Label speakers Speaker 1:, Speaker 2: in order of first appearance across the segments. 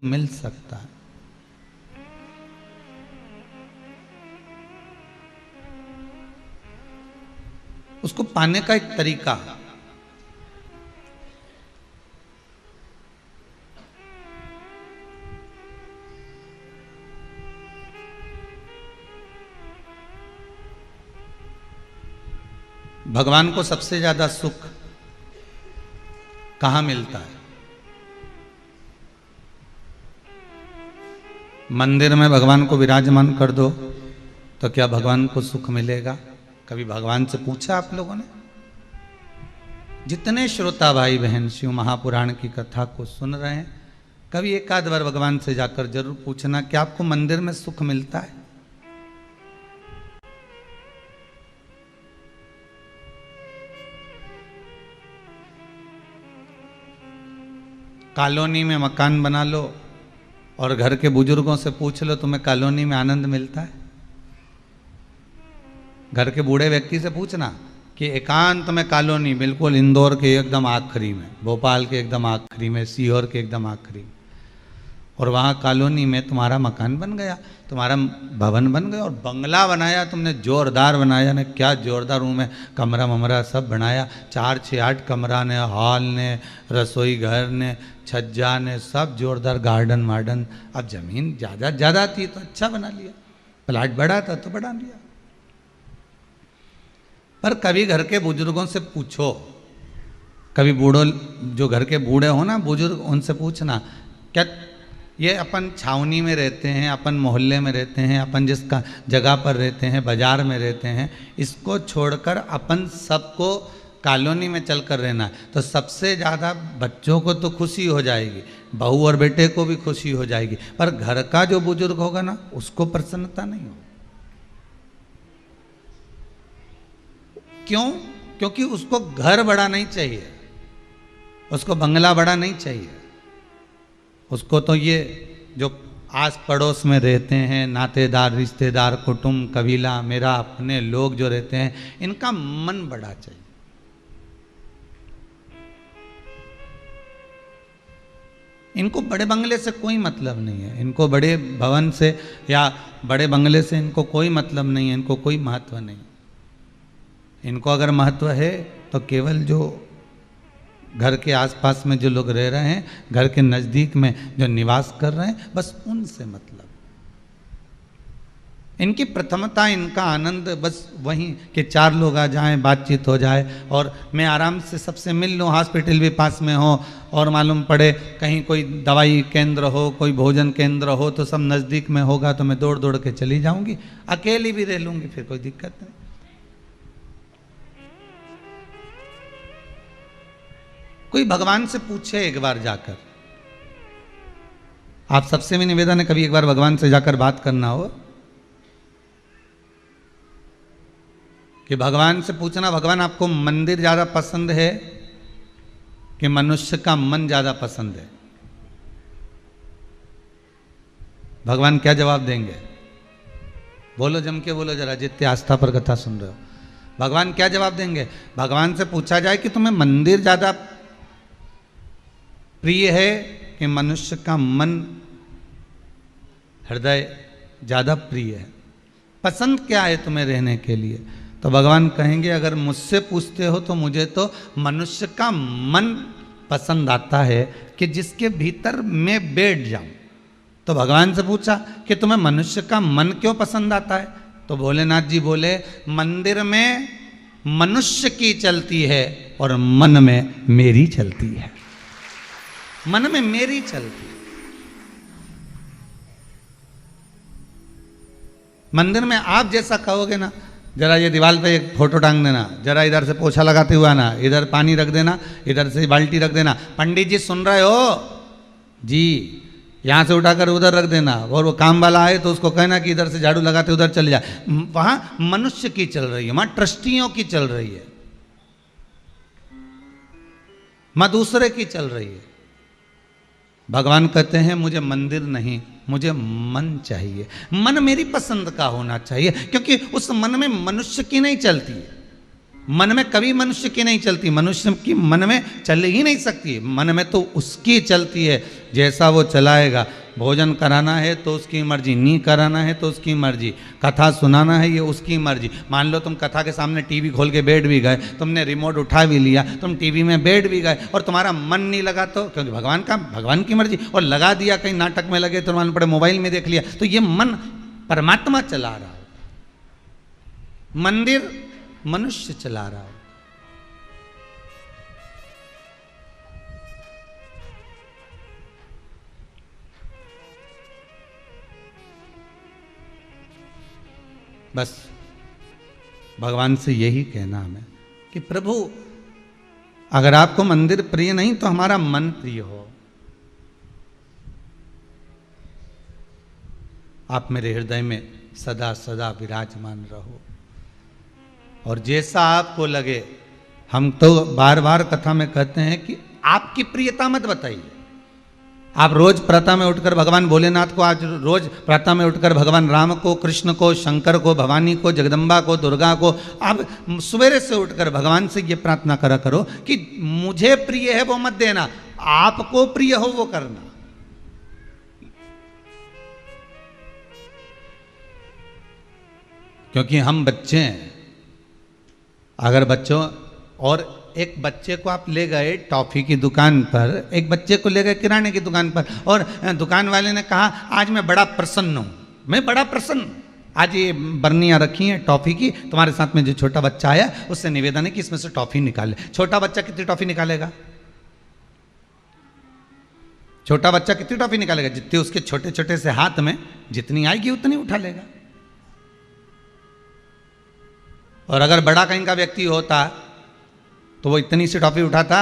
Speaker 1: मिल सकता है। उसको पाने का एक तरीका, भगवान को सबसे ज्यादा सुख कहां मिलता है? मंदिर में भगवान को विराजमान कर दो तो क्या भगवान को सुख मिलेगा? कभी भगवान से पूछा आप लोगों ने? जितने श्रोता भाई बहन शिव महापुराण की कथा को सुन रहे हैं, कभी एक आध बार भगवान से जाकर जरूर पूछना कि आपको मंदिर में सुख मिलता है? कॉलोनी में मकान बना लो और घर के बुजुर्गों से पूछ लो तुम्हें कॉलोनी में आनंद मिलता है? घर के बूढ़े व्यक्ति से पूछना कि एकांत में कॉलोनी, बिल्कुल इंदौर के एकदम आखिरी में, भोपाल के एकदम आखिरी में, सीहोर के एकदम आखिरी में, और वहाँ कॉलोनी में तुम्हारा मकान बन गया, तुम्हारा भवन बन गया और बंगला बनाया तुमने, जोरदार बनाया ने, क्या जोरदार रूम है, कमरा ममरा सब बनाया, 4 6 8 कमरा ने, हॉल ने, रसोई घर ने, छज्जा ने, सब जोरदार, गार्डन वार्डन। अब जमीन ज़्यादा थी तो अच्छा बना लिया, प्लाट बड़ा था तो बढ़ा लिया। पर कभी घर के बुजुर्गों से पूछो, कभी बूढ़ों, जो घर के बूढ़े हो ना बुजुर्ग, उनसे पूछना, क्या ये अपन छावनी में रहते हैं, अपन मोहल्ले में रहते हैं, अपन जिसका जगह पर रहते हैं, बाजार में रहते हैं, इसको छोड़कर अपन सबको कॉलोनी में चल कर रहना है, तो सबसे ज़्यादा बच्चों को तो खुशी हो जाएगी, बहू और बेटे को भी खुशी हो जाएगी, पर घर का जो बुजुर्ग होगा ना उसको प्रसन्नता नहीं होगी। क्यों? क्योंकि उसको घर बड़ा नहीं चाहिए, उसको बंगला बड़ा नहीं चाहिए, उसको तो ये जो आस पड़ोस में रहते हैं, नातेदार, रिश्तेदार, कुटुंब, कबीला, मेरा अपने लोग जो रहते हैं, इनका मन बड़ा चाहिए। इनको बड़े बंगले से कोई मतलब नहीं है, इनको बड़े भवन से या बड़े बंगले से इनको कोई मतलब नहीं है, इनको कोई महत्व नहीं। इनको अगर महत्व है तो केवल जो घर के आसपास में जो लोग रह रहे हैं, घर के नज़दीक में जो निवास कर रहे हैं, बस उनसे मतलब। इनकी प्रथमता, इनका आनंद बस वहीं कि 4 लोग आ जाएं, बातचीत हो जाए और मैं आराम से सबसे मिल लूँ, हॉस्पिटल भी पास में हो और मालूम पड़े कहीं कोई दवाई केंद्र हो, कोई भोजन केंद्र हो तो सब नज़दीक में होगा तो मैं दौड़ दौड़ के चली जाऊंगी, अकेली भी रह लूँगी, फिर कोई दिक्कत नहीं। कोई भगवान से पूछे एक बार जाकर, आप सबसे भी निवेदन है कभी एक बार भगवान से जाकर बात करना हो कि भगवान से पूछना, भगवान आपको मंदिर ज्यादा पसंद है कि मनुष्य का मन ज्यादा पसंद है? भगवान क्या जवाब देंगे? बोलो, जम के बोलो जरा, जितने आस्था पर कथा सुन रहे हो, भगवान क्या जवाब देंगे? भगवान से पूछा जाए कि तुम्हें मंदिर ज्यादा प्रिय है कि मनुष्य का मन, हृदय ज्यादा प्रिय है? पसंद क्या है तुम्हें रहने के लिए? तो भगवान कहेंगे, अगर मुझसे पूछते हो तो मुझे तो मनुष्य का मन पसंद आता है कि जिसके भीतर मैं बैठ जाऊं। तो भगवान से पूछा कि तुम्हें मनुष्य का मन क्यों पसंद आता है? तो भोलेनाथ जी बोले, मंदिर में मनुष्य की चलती है और मन में मेरी चलती है, मन में मेरी चलती है। मंदिर में आप जैसा कहोगे ना, जरा ये दीवार पे एक फोटो टांग देना, जरा इधर से पोछा लगाते हुए आना, इधर पानी रख देना, इधर से बाल्टी रख देना, पंडित जी सुन रहे हो जी, यहाँ से उठाकर उधर रख देना, और वो काम वाला आए तो उसको कहना कि इधर से झाड़ू लगाते उधर चले जाए। वहां मनुष्य की चल रही है, वहां ट्रस्टियों की चल रही है, वहां दूसरे की चल रही है। भगवान कहते हैं मुझे मंदिर नहीं, मुझे मन चाहिए, मन मेरी पसंद का होना चाहिए, क्योंकि उस मन में मनुष्य की नहीं चलती है, मन में कभी मनुष्य की नहीं चलती, मनुष्य की मन में चल ही नहीं सकती, मन में तो उसकी चलती है जैसा वो चलाएगा। भोजन कराना है तो उसकी मर्जी, नहीं कराना है तो उसकी मर्जी, कथा सुनाना है ये उसकी मर्जी। मान लो तुम कथा के सामने टीवी खोल के बैठ भी गए, तुमने रिमोट उठा भी लिया, तुम टीवी में बैठ भी गए और तुम्हारा मन नहीं लगा तो, क्योंकि भगवान की मर्जी, और लगा दिया कहीं नाटक में लगे तो मान पड़े मोबाइल में देख लिया, तो ये मन परमात्मा चला रहा हो, मंदिर मनुष्य चला रहा हो। बस भगवान से यही कहना हमें कि प्रभु अगर आपको मंदिर प्रिय नहीं तो हमारा मन प्रिय हो, आप मेरे हृदय में सदा सदा विराजमान रहो। और जैसा आपको लगे, हम तो बार बार कथा में कहते हैं कि आपकी प्रियता मत बताइए। आप रोज प्रातः में उठकर भगवान भोलेनाथ को, आज रोज प्रातः में उठकर भगवान राम को, कृष्ण को, शंकर को, भवानी को, जगदम्बा को, दुर्गा को, आप सवेरे से उठकर भगवान से ये प्रार्थना करा करो कि मुझे प्रिय है वो मत देना, आपको प्रिय हो वो करना। क्योंकि हम बच्चे हैं, अगर बच्चों, और एक बच्चे को आप ले गए टॉफी की दुकान पर, एक बच्चे को ले गए किराने की दुकान पर, और दुकान वाले ने कहा आज मैं बड़ा प्रसन्न हूं, मैं बड़ा प्रसन्न, आज ये बर्नियां रखी हैं टॉफी की, तुम्हारे साथ में जो छोटा बच्चा आया उससे निवेदन है कि इसमें से टॉफी निकाले। छोटा बच्चा कितनी टॉफी निकालेगा? छोटा बच्चा कितनी टॉफी निकालेगा? जितनी उसके छोटे छोटे से हाथ में जितनी आएगी उतनी उठा लेगा। और अगर बड़ा कहीं का व्यक्ति होता तो वो इतनी सी टॉफी उठाता?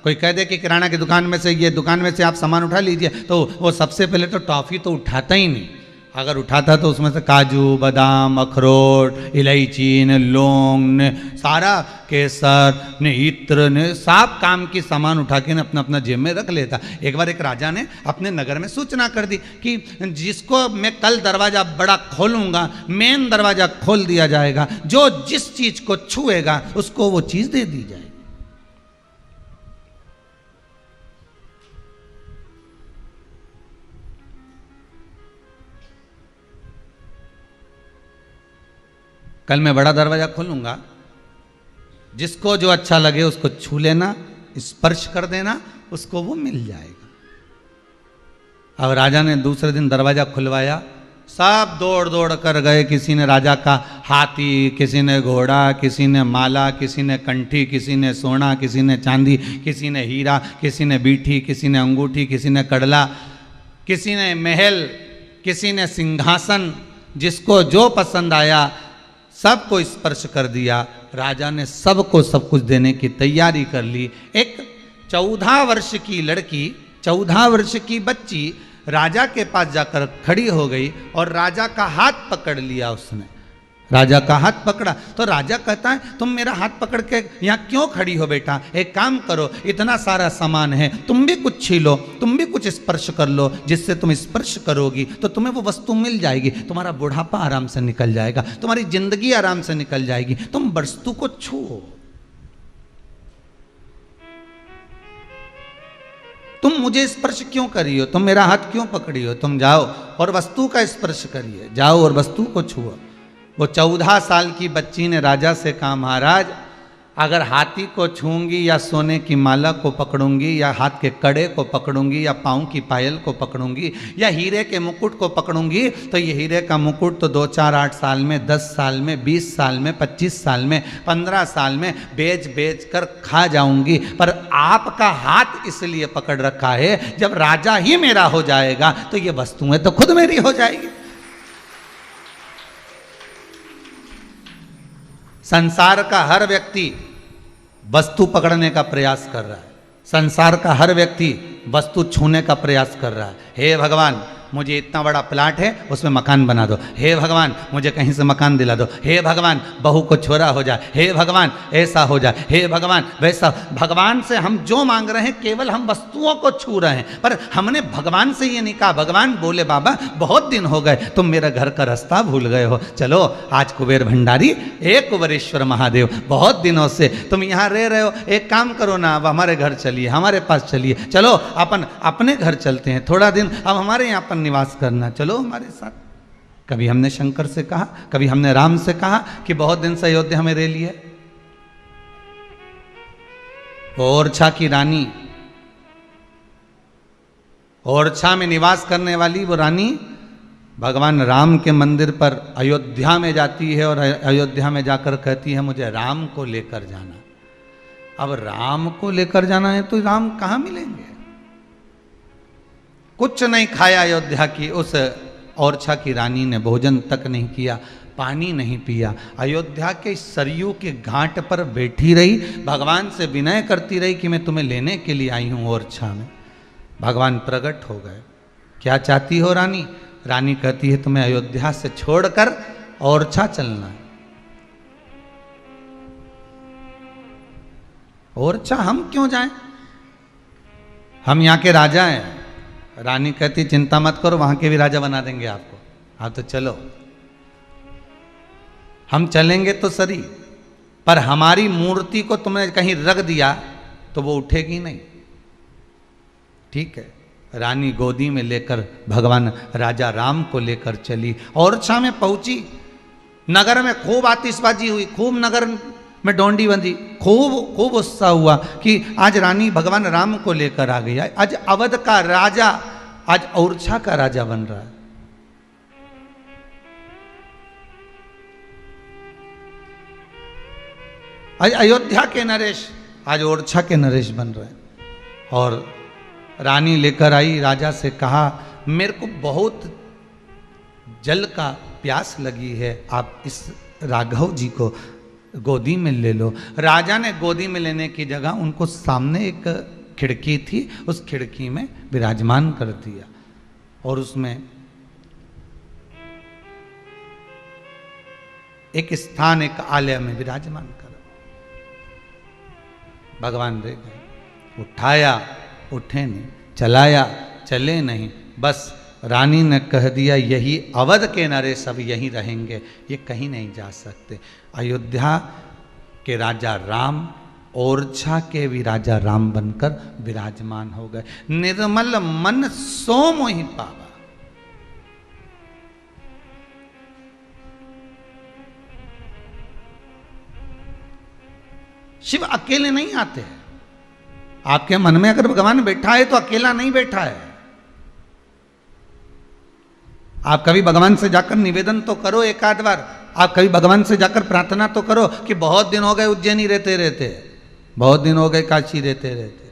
Speaker 1: कोई कह दे कि किराना की दुकान में से, ये दुकान में से आप सामान उठा लीजिए, तो वो सबसे पहले तो टॉफी तो उठाता ही नहीं। अगर उठाता तो उसमें से काजू, बादाम, अखरोट, इलायची ने, लौंग ने, सारा केसर ने, इत्र ने, सब काम की सामान उठा के अपना अपना जेब में रख लेता। एक बार एक राजा ने अपने नगर में सूचना कर दी कि जिसको मैं कल दरवाजा बड़ा खोलूंगा, मेन दरवाजा खोल दिया जाएगा, जो जिस चीज को छुएगा उसको वो चीज दे दी जाएगी। कल मैं बड़ा दरवाजा खोलूंगा, जिसको जो अच्छा लगे उसको छू लेना, स्पर्श कर देना, उसको वो मिल जाएगा। अब राजा ने दूसरे दिन दरवाजा खुलवाया, सब दौड़ दौड़ कर गए। किसी ने राजा का हाथी, किसी ने घोड़ा, किसी ने माला, किसी ने कंठी, किसी ने सोना, किसी ने चांदी, किसी ने हीरा, किसी ने बीठी, किसी ने अंगूठी, किसी ने कड़ला, किसी ने महल, किसी ने सिंहासन, जिसको जो पसंद आया सबको स्पर्श कर दिया। राजा ने सबको सब कुछ देने की तैयारी कर ली। एक 14 वर्ष की लड़की, 14 वर्ष की बच्ची राजा के पास जाकर खड़ी हो गई और राजा का हाथ पकड़ लिया उसने। राजा का हाथ पकड़ा तो राजा कहता है तुम मेरा हाथ पकड़ के यहाँ क्यों खड़ी हो बेटा? एक काम करो, इतना सारा सामान है, तुम भी कुछ छीलो, तुम भी कुछ स्पर्श कर लो, जिससे तुम स्पर्श करोगी तो तुम्हें वो वस्तु मिल जाएगी, तुम्हारा बुढ़ापा आराम से निकल जाएगा, तुम्हारी जिंदगी आराम से निकल जाएगी, तुम वस्तु को छुओ। तुम मुझे स्पर्श क्यों करी हो? तुम मेरा हाथ क्यों पकड़ी हो? तुम जाओ और वस्तु का स्पर्श करिए, जाओ और वस्तु को छुओ। वो 14 साल की बच्ची ने राजा से कहा महाराज, अगर हाथी को छूंगी या सोने की माला को पकड़ूंगी या हाथ के कड़े को पकड़ूंगी या पाँव की पायल को पकड़ूंगी या हीरे के मुकुट को पकड़ूंगी तो ये हीरे का मुकुट तो 2, 4, 8 साल में, 10 साल में, 20 साल में, 25 साल में, 15 साल में बेच बेच कर खा जाऊंगी। पर आपका हाथ इसलिए पकड़ रखा है, जब राजा ही मेरा हो जाएगा तो ये वस्तुएं तो खुद मेरी हो जाएगी। संसार का हर व्यक्ति वस्तु पकड़ने का प्रयास कर रहा है, संसार का हर व्यक्ति वस्तु छूने का प्रयास कर रहा है। हे भगवान, मुझे इतना बड़ा प्लाट है उसमें मकान बना दो, हे भगवान मुझे कहीं से मकान दिला दो, हे भगवान बहू को छोरा हो जाए, हे भगवान ऐसा हो जाए, हे भगवान वैसा। भगवान से हम जो मांग रहे हैं केवल हम वस्तुओं को छू रहे हैं, पर हमने भगवान से ये नहीं कहा। भगवान बोले बाबा बहुत दिन हो गए तुम मेरा घर का रास्ता भूल गए हो, चलो आज कुबेर भंडारी एक कुबेरेश्वर महादेव बहुत दिनों से तुम यहाँ रह रहे हो, एक काम करो ना अब हमारे घर चलिए, हमारे पास चलिए, चलो अपन अपने घर चलते हैं, थोड़ा दिन अब हमारे यहाँ पर निवास करना, चलो हमारे साथ। कभी हमने शंकर से कहा, कभी हमने राम से कहा कि बहुत दिन से अयोध्या में रह लिए। ओरछा की रानी, ओरछा में निवास करने वाली वो रानी भगवान राम के मंदिर पर अयोध्या में जाती है और अयोध्या में जाकर कहती है मुझे राम को लेकर जाना। अब राम को लेकर जाना है तो राम कहाँ मिलेंगे? कुछ नहीं खाया अयोध्या की उस ओरछा की रानी ने, भोजन तक नहीं किया, पानी नहीं पिया, अयोध्या के सरयू के घाट पर बैठी रही, भगवान से विनय करती रही कि मैं तुम्हें लेने के लिए आई हूँ ओरछा में। भगवान प्रकट हो गए, क्या चाहती हो रानी? रानी कहती है तुम्हें अयोध्या से छोड़कर ओरछा चलना है। ओरछा हम क्यों जाएं? हम यहाँ के राजा हैं। रानी कहती चिंता मत करो, वहां के भी राजा बना देंगे आपको, आप तो चलो। हम चलेंगे तो सही, पर हमारी मूर्ति को तुमने कहीं रख दिया तो वो उठेगी नहीं। ठीक है, रानी गोदी में लेकर भगवान राजा राम को लेकर चली, ओरछा में पहुंची। नगर में खूब आतिशबाजी हुई, खूब नगर में डोंडी बंधी, खूब उत्साह हुआ कि आज रानी भगवान राम को लेकर आ गई, आज अवध का राजा, आज ओरछा का राजा बन रहा है। आज अयोध्या के नरेश आज ओरछा के नरेश बन रहे हैं। और रानी लेकर आई, राजा से कहा मेरे को बहुत जल का प्यास लगी है, आप इस राघव जी को गोदी में ले लो। राजा ने गोदी में लेने की जगह उनको सामने एक खिड़की थी, उस खिड़की में विराजमान कर दिया और उसमें एक स्थान, एक आलय में विराजमान कर। भगवान रह गए, उठाया उठे नहीं, चलाया चले नहीं, बस रानी ने कह दिया यही अवध के नरेश सब यहीं रहेंगे, ये कहीं नहीं जा सकते। अयोध्या के राजा राम ओरछा के भी राजा राम बनकर विराजमान हो गए। निर्मल मन सो मोहि पावा। शिव अकेले नहीं आते हैं, आपके मन में अगर भगवान बैठा है तो अकेला नहीं बैठा है। आप कभी भगवान से जाकर निवेदन तो करो एक आध बार, आप कभी भगवान से जाकर प्रार्थना तो करो कि बहुत दिन हो गए उज्जैनी रहते रहते, बहुत दिन हो गए काशी रहते रहते,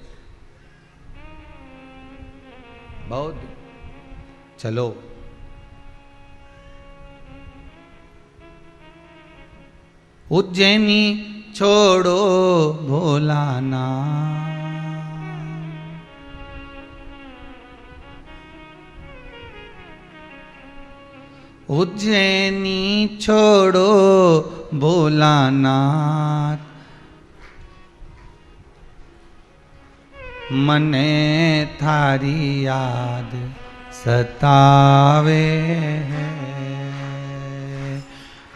Speaker 1: बहुत दिन। चलो उज्जैनी छोड़ो भोलाना, उज्जैनी छोड़ो भोलानाथ, मने थारी याद सतावे है,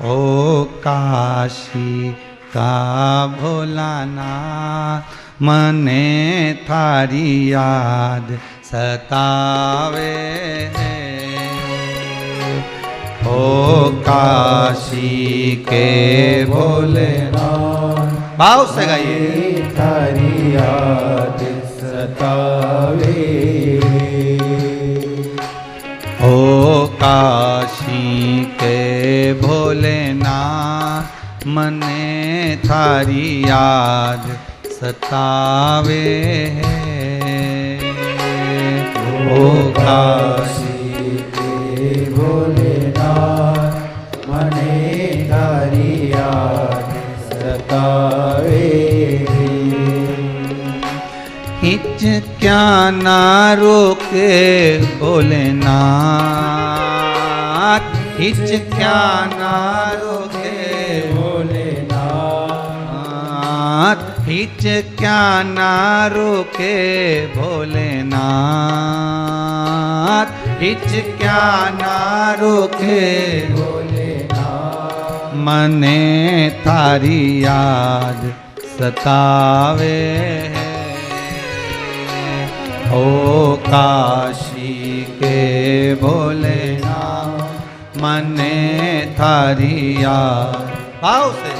Speaker 1: ओ काशी का भोलानाथ, मने थारी याद सतावे है, ओ काशी के भोलेनाथ। भाव से गाइए।
Speaker 2: थारी याद सतावे,
Speaker 1: ओ काशी के भोलेनाथ, मने थारी याद सतावे है, ओ काशी
Speaker 2: के भोलेनाथ, मने थारी याद सतावे।
Speaker 1: हिच क्या ना रोक रोके भोलेनाथ, हिचकिया ना रोके भोलेनाथ, हिचकिया ना रोके भोलेनाथ, हिचकिया ना रोके भोलेनाथ। मने थारी याद सतावे है, ओ काशी के भोलेनाथ, मने थारी याद। भाव से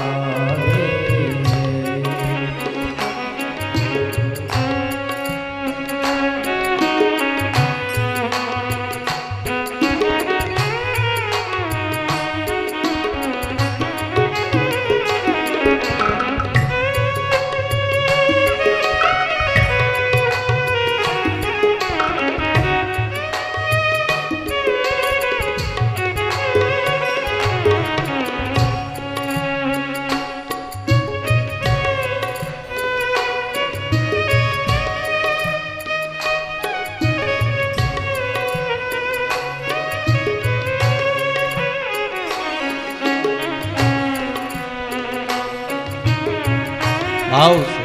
Speaker 1: भाव से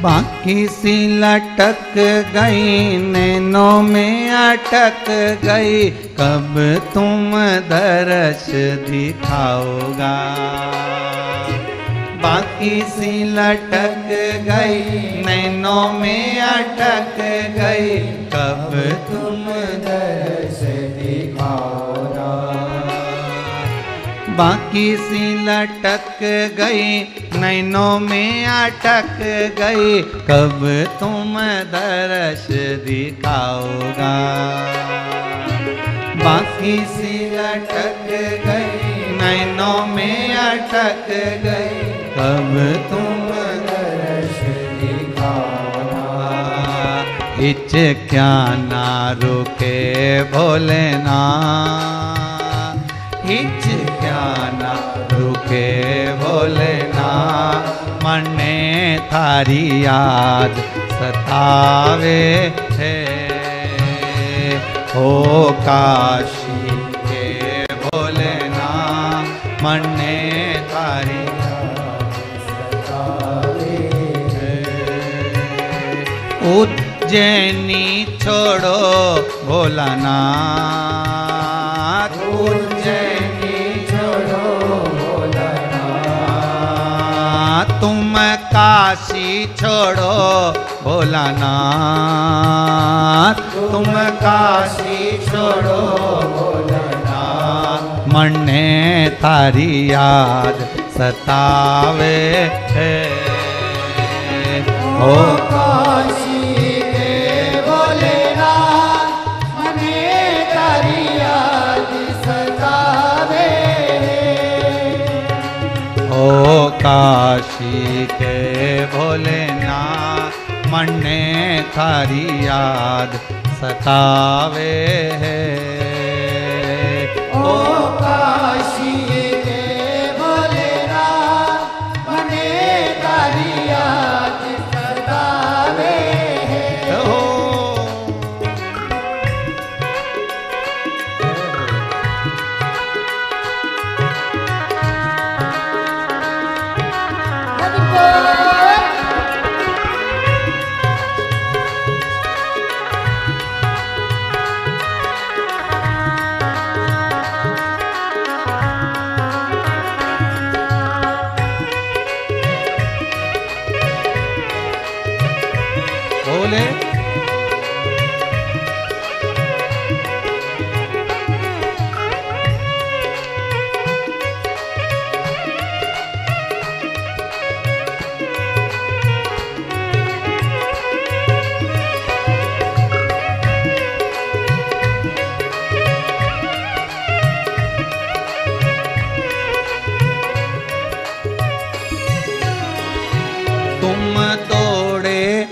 Speaker 1: बाकी सी लटक गई, नैनों में अटक गई, कब तुम दर्श दिखाओगा। बाकी सी लटक गई, नैनों में अटक गई, कब तुम दर्श दिखाओगा। बाकी सी लटक गई, नैनों में अटक गई, कब तुम दर्श दिखाओगा। बाकी सी लटक गई, नैनों में अटक गई, कब तुम दर्श दिखाओगा। हिचकिया ना रोके भोलेनाथ, हिचकिया ना रुके भोलेनाथ, मने थारी याद सतावे है, ओ काशी के भोलेनाथ, मने थारी याद सतावे है। उज्जैनी छोड़ो भोलानाथ, उज्जैनी छोड़ो भोलानाथ, तुम काशी छोड़ो भोलानाथ, तुम काशी छोड़ो भोलानाथ, मने थारी याद सतावे है, ओ काशी के भोलेनाथ, मने थारी याद सतावे है। ओ काशी के भोलेनाथ, मने थारी याद सतावे है, ओ काशी के भोलेनाथ, मने थारी याद सतावे है। बोले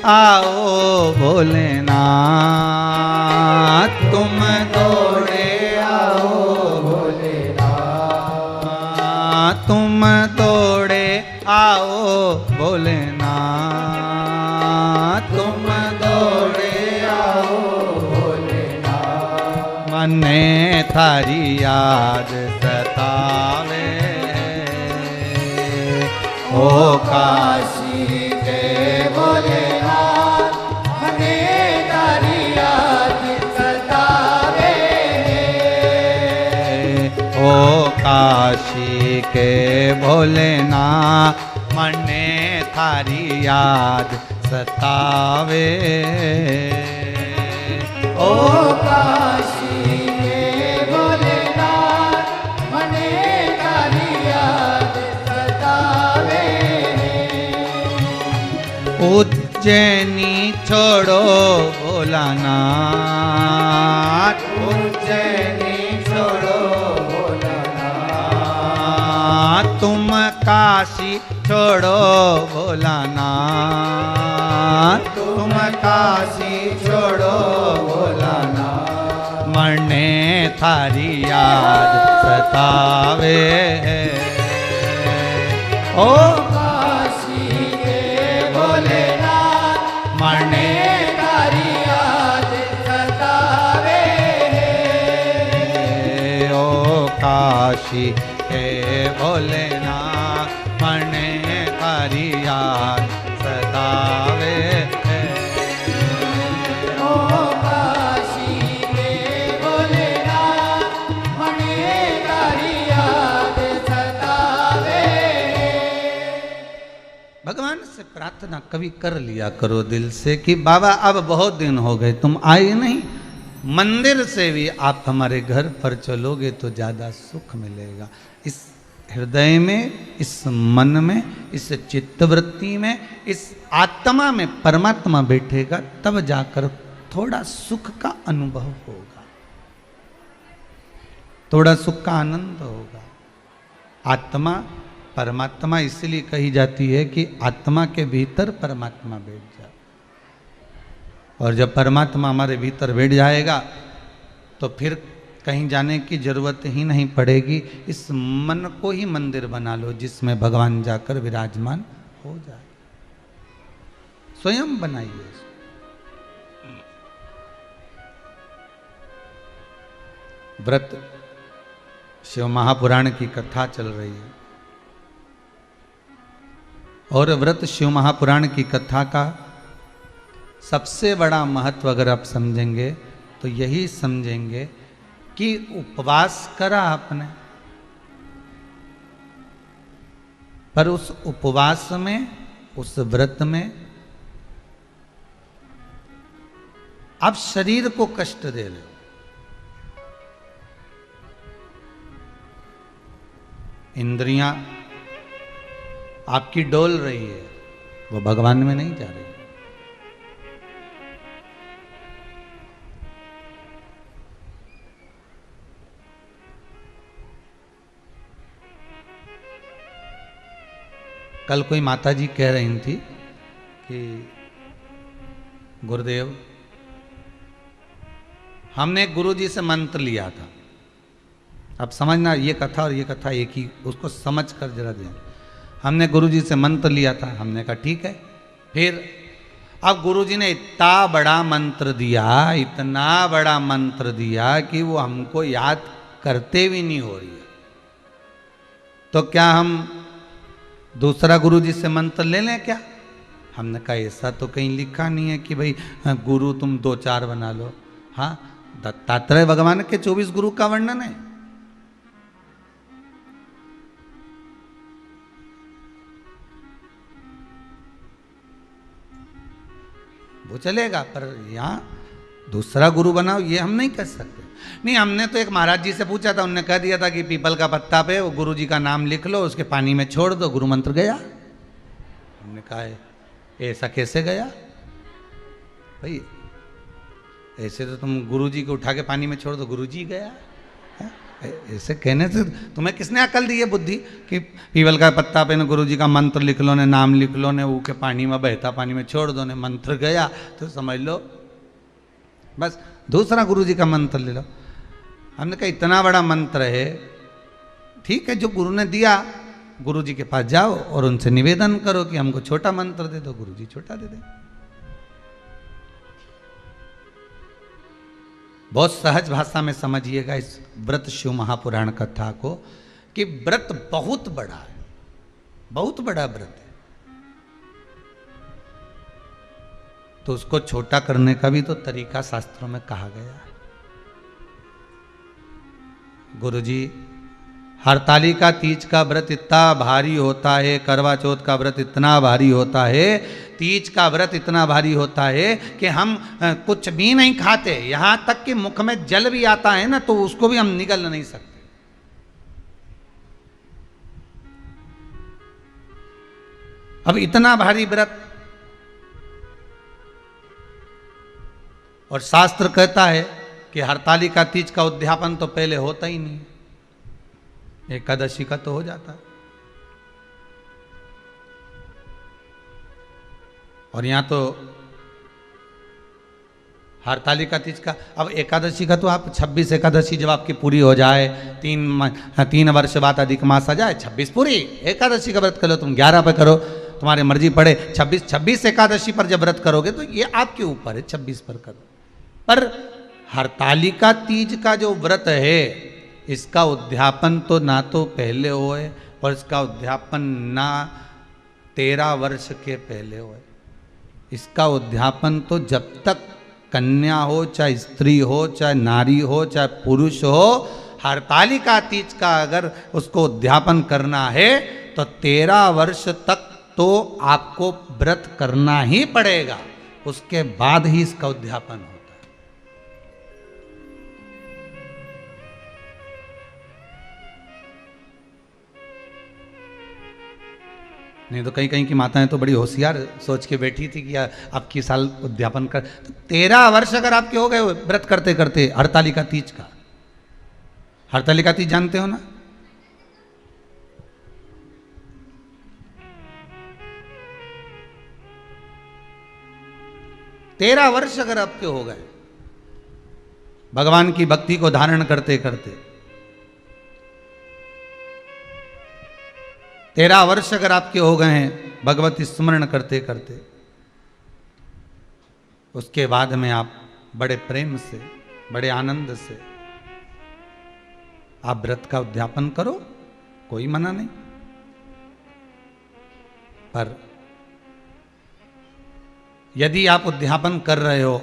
Speaker 1: आओ भोलेनाथ, तुम दौड़े आओ भोलेनाथ, तुम दौड़े भोलेनाथ,
Speaker 2: तुम दौड़े आओ भोलेनाथ,
Speaker 1: मने थारी याद सतावे।
Speaker 2: ओ काशी के भोलेनाथ, मने तारी याद सतावे।
Speaker 1: ओ काशी के भोलेनाथ, मने थारी याद सतावे।
Speaker 2: ओ काशी के भोलेनाथ, मने तारी याद सतावे।
Speaker 1: उज्जैनी छोड़ो भोलानाथ,
Speaker 2: उज्जैनी छोड़ो भोलानाथ,
Speaker 1: तुम काशी छोड़ो भोलानाथ,
Speaker 2: तुम काशी छोड़ो भोलानाथ,
Speaker 1: मरने थारी याद सतावे।
Speaker 2: ओ काशी के भोलेनाथ,
Speaker 1: मरने
Speaker 2: तारी याद सतावे।
Speaker 1: ओ काशी हे भोलेनाथ, मरने थारी याद सतावे।
Speaker 2: ओ काशी के भोलेनाथ, मने तारी याद सतावे।
Speaker 1: भगवान से प्रार्थना कभी कर लिया करो दिल से कि बाबा अब बहुत दिन हो गए तुम आए नहीं, मंदिर से भी आप हमारे घर पर चलोगे तो ज़्यादा सुख मिलेगा। इस हृदय में, इस मन में, इस चित्तवृत्ति में, इस आत्मा में परमात्मा बैठेगा, तब जाकर थोड़ा सुख का अनुभव होगा, थोड़ा सुख का आनंद होगा। आत्मा परमात्मा इसलिए कही जाती है कि आत्मा के भीतर परमात्मा बैठ जाए, और जब परमात्मा हमारे भीतर बैठ जाएगा तो फिर कहीं जाने की जरूरत ही नहीं पड़ेगी। इस मन को ही मंदिर बना लो जिसमें भगवान जाकर विराजमान हो जाए। स्वयं बनाइए इसको। व्रत शिव महापुराण की कथा चल रही है, और व्रत शिव महापुराण की कथा का सबसे बड़ा महत्व अगर आप समझेंगे तो यही समझेंगे कि उपवास करा आपने, पर उस उपवास में, उस व्रत में आप शरीर को कष्ट दे रहे हो। इंद्रियां आपकी डोल रही है, वो भगवान में नहीं जा रही। कल कोई माता जी कह रही थी कि गुरुदेव, हमने गुरु जी से मंत्र लिया था। अब समझना, ये कथा और ये कथा एक ही, उसको समझ कर जरा दें। हमने गुरु जी से मंत्र लिया था, हमने कहा ठीक है। फिर अब गुरु जी ने इतना बड़ा मंत्र दिया, इतना बड़ा मंत्र दिया कि वो हमको याद करते भी नहीं हो रही है, तो क्या हम दूसरा गुरु जी से मंत्र ले लें क्या? हमने कहा ऐसा तो कहीं लिखा नहीं है कि भाई गुरु तुम 2-4 बना लो। हाँ, दत्तात्रेय भगवान के 24 गुरु का वर्णन है। वो चलेगा, पर यहाँ दूसरा गुरु बनाओ ये हम नहीं कर सकते। नहीं, हमने तो एक महाराज जी से पूछा था, उन्होंने कह दिया था कि पीपल का पत्ता पे वो गुरु जी का नाम लिख लो, उसके पानी में छोड़ दो, गुरु मंत्र गया। हमने कहा ऐसा कैसे गया भाई? ऐसे तो तुम गुरु जी को उठा के पानी में छोड़ दो, गुरु जी गया। ऐसे कहने से तुम्हें किसने अकल दी है, बुद्धि, कि पीपल का पत्ता पे न गुरु जी का मंत्र लिख लो, ने नाम लिख लो, ने वो के पानी में, बहता पानी में छोड़ दो, ने मंत्र गया, तो समझ लो बस दूसरा गुरु जी का मंत्र ले लो। हमने कहा इतना बड़ा मंत्र है, ठीक है, जो गुरु ने दिया गुरु जी के पास जाओ और उनसे निवेदन करो कि हमको छोटा मंत्र दे दो, गुरु जी छोटा दे दे। बहुत सहज भाषा में समझिएगा इस व्रत शिव महापुराण कथा को कि व्रत बहुत बड़ा है, बहुत बड़ा व्रत है, तो उसको छोटा करने का भी तो तरीका शास्त्रों में कहा गया है। गुरुजी, हरतालिका तीज का व्रत इतना भारी होता है, करवा चौथ का व्रत इतना भारी होता है, तीज का व्रत इतना भारी होता है कि हम कुछ भी नहीं खाते, यहां तक कि मुख में जल भी आता है ना तो उसको भी हम निगल नहीं सकते। अब इतना भारी व्रत, और शास्त्र कहता है कि हरतालिका तीज का उद्यापन तो पहले होता ही नहीं, एकादशी का तो हो जाता है। और यहां तो हरतालिका तीज का, अब एकादशी का तो आप 26 एकादशी जब आपकी पूरी हो जाए, 3 वर्ष बाद अधिक मास आ जाए, 26 पूरी एकादशी का व्रत करो, तुम 11 पे करो, तुम्हारी मर्जी पड़े, 26 एकादशी पर जब व्रत करोगे तो ये आपके ऊपर है, 26 पर करो। पर हरतालिका तीज का जो व्रत है, इसका उद्यापन तो ना तो पहले होए और इसका उद्यापन ना 13 वर्ष के पहले होए। इसका उद्यापन तो जब तक कन्या हो, चाहे स्त्री हो, चाहे नारी हो, चाहे पुरुष हो, हरतालिका तीज का अगर उसको उद्यापन करना है तो 13 वर्ष तक तो आपको व्रत करना ही पड़ेगा, उसके बाद ही इसका उद्यापन होता है। नहीं तो कहीं कहीं की माताएं तो बड़ी होशियार सोच के बैठी थी कि अब की साल उद्यापन कर, तो 13 वर्ष अगर आपके हो गए व्रत करते करते हरतालिका तीज का। हरतालिका तीज जानते हो ना? तेरह वर्ष अगर आपके हो गए भगवान की भक्ति को धारण करते करते, 13 वर्ष अगर आपके हो गए हैं भगवती स्मरण करते करते, उसके बाद में आप बड़े प्रेम से, बड़े आनंद से आप व्रत का उद्यापन करो, कोई मना नहीं। पर यदि आप उद्यापन कर रहे हो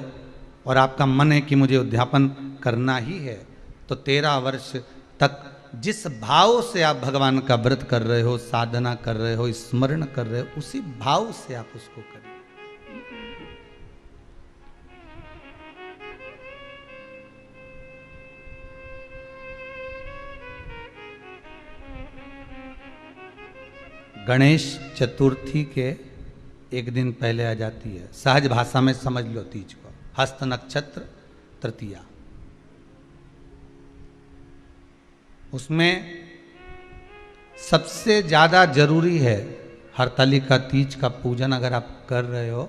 Speaker 1: और आपका मन है कि मुझे उद्यापन करना ही है, तो 13 वर्ष तक जिस भाव से आप भगवान का व्रत कर रहे हो, साधना कर रहे हो, स्मरण कर रहे हो, उसी भाव से आप उसको करें। गणेश चतुर्थी के एक दिन पहले आ जाती है, सहज भाषा में समझ लो तीज को, हस्त नक्षत्र तृतीया। उसमें सबसे ज़्यादा जरूरी है हरतालिका तीज का पूजन अगर आप कर रहे हो,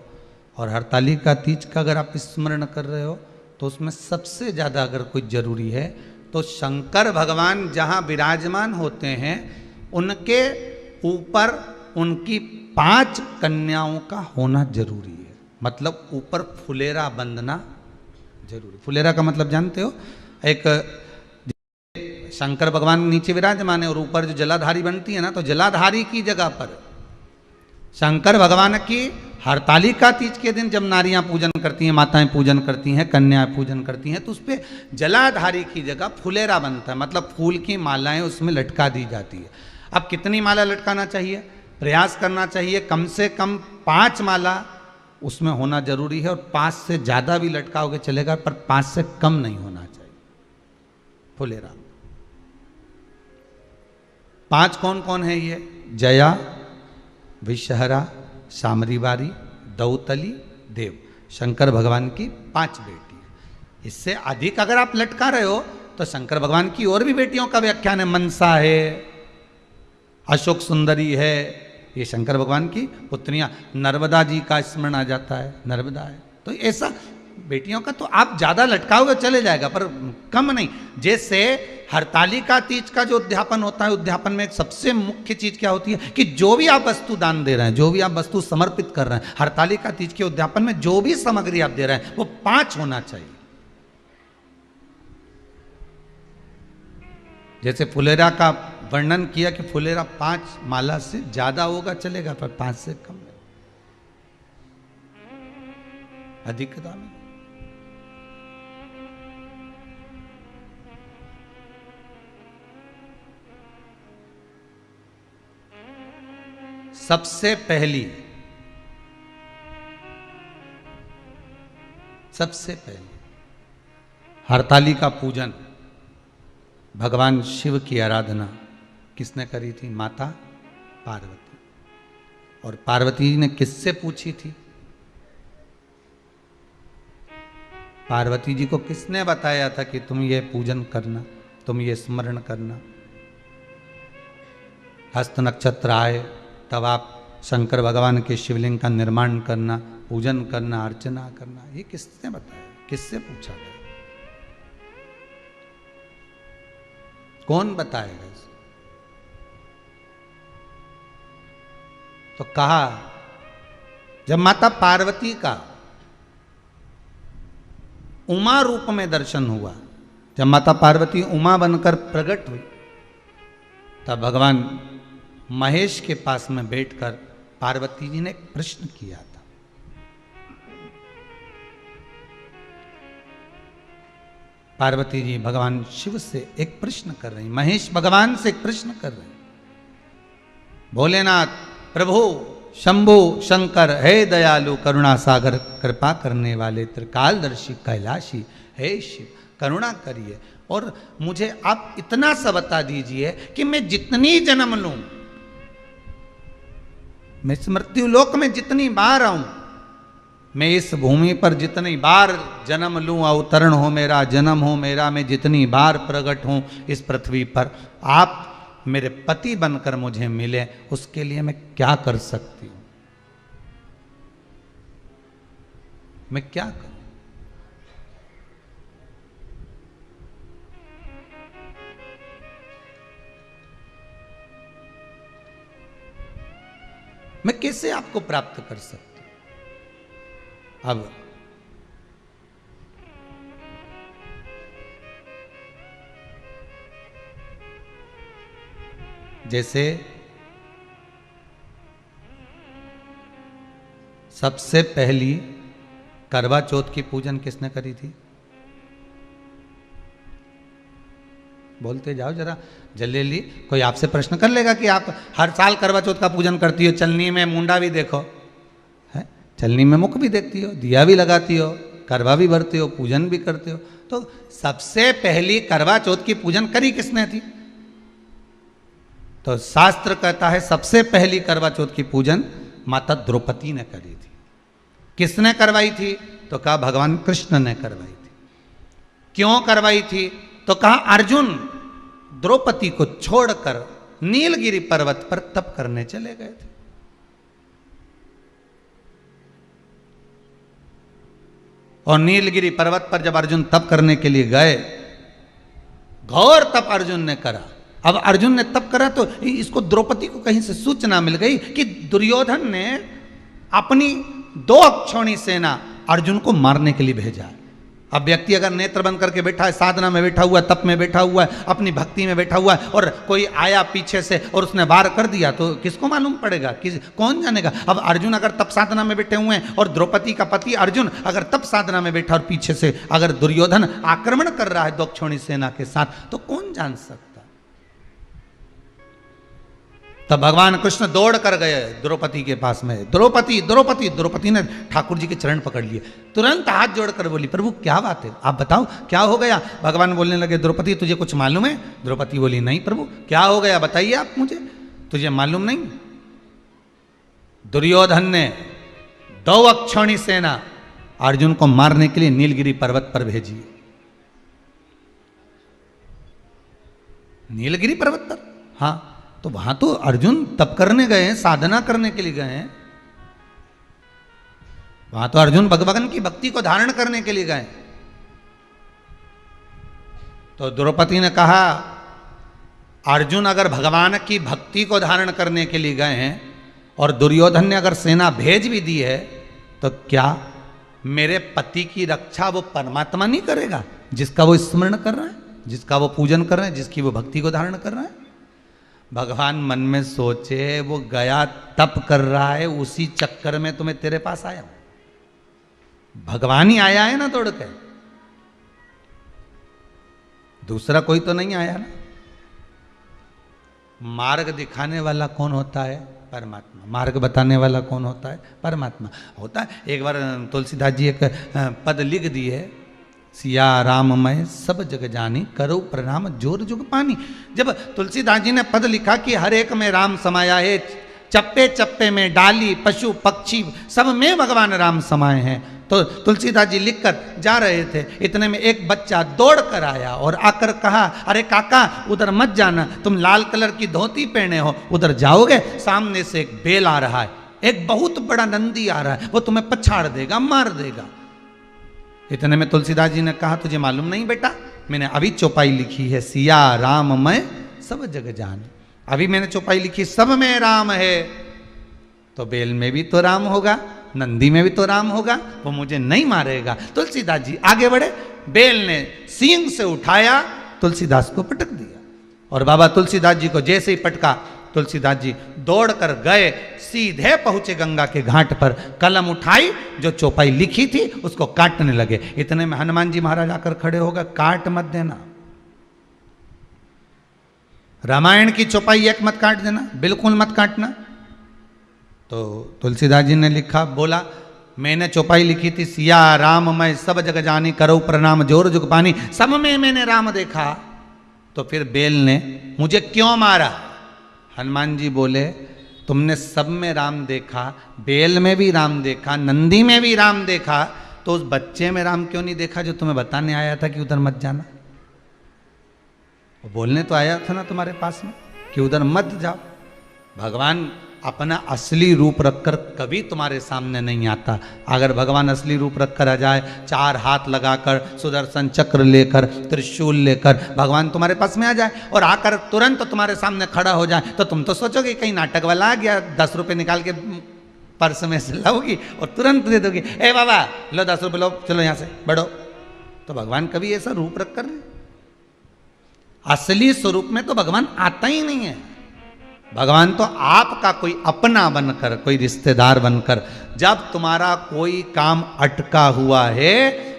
Speaker 1: और हरतालिका तीज का अगर आप स्मरण कर रहे हो, तो उसमें सबसे ज़्यादा अगर कोई जरूरी है तो शंकर भगवान जहाँ विराजमान होते हैं उनके ऊपर उनकी 5 कन्याओं का होना जरूरी है। मतलब ऊपर फुलेरा बंधना जरूरी। फुलेरा का मतलब जानते हो? एक शंकर भगवान नीचे विराजमान है और ऊपर जो जलाधारी बनती है ना, तो जलाधारी की जगह पर शंकर भगवान की हरतालिका तीज के दिन जब नारियां पूजन करती हैं, माताएं पूजन करती हैं, कन्याएं पूजन करती हैं, तो उस पर जलाधारी की जगह फुलेरा बनता है। मतलब फूल की मालाएं उसमें लटका दी जाती है। अब कितनी माला लटकाना चाहिए? प्रयास करना चाहिए कम से कम 5 माला उसमें होना जरूरी है, और 5 से ज़्यादा भी लटकाओगे चलेगा, पर 5 से कम नहीं होना चाहिए फुलेरा। 5 कौन कौन है ये? जया, विषहरा, सामरीवारी, दौतली, देव। शंकर भगवान की 5 बेटी। इससे अधिक अगर आप लटका रहे हो तो शंकर भगवान की और भी बेटियों का व्याख्यान है। मनसा है, अशोक सुंदरी है, ये शंकर भगवान की पुत्रियां। नर्मदा जी का स्मरण आ जाता है, नर्मदा है। तो ऐसा बेटियों का तो आप ज्यादा लटकाओगे चले जाएगा, पर कम नहीं। जैसे हरतालिका तीज का जो उद्यापन होता है, उद्यापन में सबसे मुख्य चीज क्या होती है कि जो भी आप वस्तु दान दे रहे हैं, जो भी आप वस्तु समर्पित कर रहे हैं, हरतालिका तीज के उद्यापन में जो भी सामग्री आप दे रहे हैं वो 5 होना चाहिए। जैसे फुलेरा का वर्णन किया कि फुलेरा 5 माला से ज्यादा होगा चलेगा, पर 5 से कम नहीं, अधिकता में। सबसे पहली हरतालिका पूजन, भगवान शिव की आराधना किसने करी थी? माता पार्वती। और पार्वती जी ने किससे पूछी थी? पार्वती जी को किसने बताया था कि तुम ये पूजन करना, तुम ये स्मरण करना? हस्त नक्षत्र आए तब आप शंकर भगवान के शिवलिंग का निर्माण करना, पूजन करना, अर्चना करना, ये किसने बताया? किससे पूछा गया? कौन बताएगा इसे? तो कहा जब माता पार्वती का उमा रूप में दर्शन हुआ, जब माता पार्वती उमा बनकर प्रकट हुई, तब भगवान महेश के पास में बैठकर पार्वती जी ने एक प्रश्न किया था। पार्वती जी भगवान शिव से एक प्रश्न कर रही, महेश भगवान से एक प्रश्न कर रहे, भोलेनाथ प्रभु शंभु शंकर, हे दयालु करुणा सागर, कृपा करने वाले त्रिकालदर्शी कैलाशी, हे शिव करुणा करिए और मुझे आप इतना सा बता दीजिए कि मैं जितनी जन्म लूं, मैं इस मृत्यु लोक में जितनी बार आऊं, मैं इस भूमि पर जितनी बार जन्म लूं, अवतरण हो मेरा, जन्म हो मेरा, मैं जितनी बार प्रकट हूं इस पृथ्वी पर, आप मेरे पति बनकर मुझे मिले, उसके लिए मैं क्या कर सकती हूं? मैं क्या करूं? मैं कैसे आपको प्राप्त कर सकती हूं? अब जैसे सबसे पहली करवा चौथ की पूजन किसने करी थी? बोलते जाओ जरा जल्दी। कोई आपसे प्रश्न कर लेगा कि आप हर साल करवा चौथ का पूजन करती हो, चलनी में मुंडा भी देखो है, चलनी में मुख भी देखती हो, दिया भी लगाती हो, करवा भी भरती हो, पूजन भी करते हो। तो सबसे पहली करवा चौथ की पूजन करी किसने थी? तो शास्त्र कहता है सबसे पहली करवा चौथ की पूजन माता द्रौपदी ने करी थी। किसने करवाई थी? तो कहा भगवान कृष्ण ने करवाई थी। क्यों करवाई थी? तो कहा अर्जुन द्रौपदी को छोड़कर नीलगिरी पर्वत पर तप करने चले गए थे। और नीलगिरी पर्वत पर जब अर्जुन तप करने के लिए गए, घोर तप अर्जुन ने करा। अब अर्जुन ने तप करा तो इसको द्रौपदी को कहीं से सूचना मिल गई कि दुर्योधन ने अपनी 2 अक्षौणी सेना अर्जुन को मारने के लिए भेजा। अब व्यक्ति अगर नेत्र बंद करके बैठा है, साधना में बैठा हुआ है, तप में बैठा हुआ है, अपनी भक्ति में बैठा हुआ है, और कोई आया पीछे से और उसने वार कर दिया तो किसको मालूम पड़ेगा? कौन जानेगा? अब अर्जुन अगर तप साधना में बैठे हुए हैं और द्रौपदी का पति अर्जुन अगर तप साधना में बैठा और पीछे से अगर दुर्योधन आक्रमण कर रहा है 2 अक्षौणी सेना के साथ, तो कौन जान सकता? तब भगवान कृष्ण दौड़ कर गए द्रौपदी के पास में। द्रौपदी द्रौपदी द्रौपदी ने ठाकुर जी के चरण पकड़ लिए, तुरंत हाथ जोड़कर बोली प्रभु क्या बात है, आप बताओ क्या हो गया? भगवान बोलने लगे द्रौपदी तुझे कुछ मालूम है? द्रौपदी बोली नहीं प्रभु, क्या हो गया बताइए आप मुझे, तुझे मालूम नहीं? दुर्योधन ने 2 अक्षौणी सेना अर्जुन को मारने के लिए नीलगिरी पर्वत पर भेजी। नीलगिरी पर्वत पर? हाँ, तो वहां तो अर्जुन तप करने गए हैं, साधना करने के लिए गए हैं, वहां तो अर्जुन भगवान की भक्ति को धारण करने के लिए गए। तो द्रौपदी ने कहा अर्जुन अगर भगवान की भक्ति को धारण करने के लिए गए हैं और दुर्योधन ने अगर सेना भेज भी दी है, तो क्या मेरे पति की रक्षा वो परमात्मा नहीं करेगा, जिसका वो स्मरण कर रहा है, जिसका वो पूजन कर रहे हैं, जिसकी वो भक्ति को धारण कर रहा है। भगवान मन में सोचे वो गया तप कर रहा है, उसी चक्कर में तुम्हें तेरे पास आया हूं। भगवान ही आया है ना तोड़ के, दूसरा कोई तो नहीं आया ना। मार्ग दिखाने वाला कौन होता है? परमात्मा। मार्ग बताने वाला कौन होता है? परमात्मा होता है। एक बार तुलसीदास जी एक पद लिख दिए, सिया राम मैं सब जग जानी, करो प्रणाम जोर जुग पानी। जब तुलसीदास जी ने पद लिखा कि हर एक में राम समाया है, चप्पे चप्पे में डाली पशु पक्षी सब में भगवान राम समाये हैं, तो तुलसीदास जी लिखकर जा रहे थे, इतने में एक बच्चा दौड़ कर आया और आकर कहा, अरे काका उधर मत जाना, तुम लाल कलर की धोती पहने हो, उधर जाओगे सामने से एक बेल आ रहा है, एक बहुत बड़ा नंदी आ रहा है, वो तुम्हें पछाड़ देगा, मार देगा। इतने में तुलसीदास जी ने कहा, तुझे मालूम नहीं बेटा, मैंने अभी चौपाई लिखी है, सिया राम मैं सब जग जानी। अभी मैंने चौपाई लिखी सब में राम है, तो बेल में भी तो राम होगा, नंदी में भी तो राम होगा, वो मुझे नहीं मारेगा। तुलसीदास जी आगे बढ़े, बेल ने सींग से उठाया, तुलसीदास को पटक दिया। और बाबा तुलसीदास जी को जैसे ही पटका, तुलसीदास जी दौड़कर गए, सीधे पहुंचे गंगा के घाट पर, कलम उठाई, जो चौपाई लिखी थी उसको काटने लगे। इतने में हनुमान जी महाराज आकर खड़े हो गए, काट मत देना, रामायण की चौपाई एक मत काट देना, बिल्कुल मत काटना। तो तुलसीदास जी ने लिखा, बोला मैंने चौपाई लिखी थी, सिया राम मैं सब जग जानी, करो प्रणाम जोर जुग पानी, सब में मैंने राम देखा, तो फिर बेल ने मुझे क्यों मारा? हनुमान जी बोले, तुमने सब में राम देखा, बेल में भी राम देखा, नंदी में भी राम देखा, तो उस बच्चे में राम क्यों नहीं देखा जो तुम्हें बताने आया था कि उधर मत जाना? वो बोलने तो आया था ना तुम्हारे पास में कि उधर मत जाओ। भगवान अपना असली रूप रखकर कभी तुम्हारे सामने नहीं आता। अगर भगवान असली रूप रखकर आ जाए, चार हाथ लगाकर, सुदर्शन चक्र लेकर, त्रिशूल लेकर भगवान तुम्हारे पास में आ जाए और आकर तुरंत तुम्हारे सामने खड़ा हो जाए, तो तुम तो सोचोगे कहीं नाटक वाला आ गया, 10 रुपये निकाल के पर्स में से लाओगी और तुरंत दे दोगी, ए बाबा लो 10 रुपये लो, चलो यहाँ से बढ़ो। तो भगवान कभी ऐसा रूप रख कर, असली स्वरूप में तो भगवान आता ही नहीं है। भगवान तो आपका कोई अपना बनकर, कोई रिश्तेदार बनकर, जब तुम्हारा कोई काम अटका हुआ है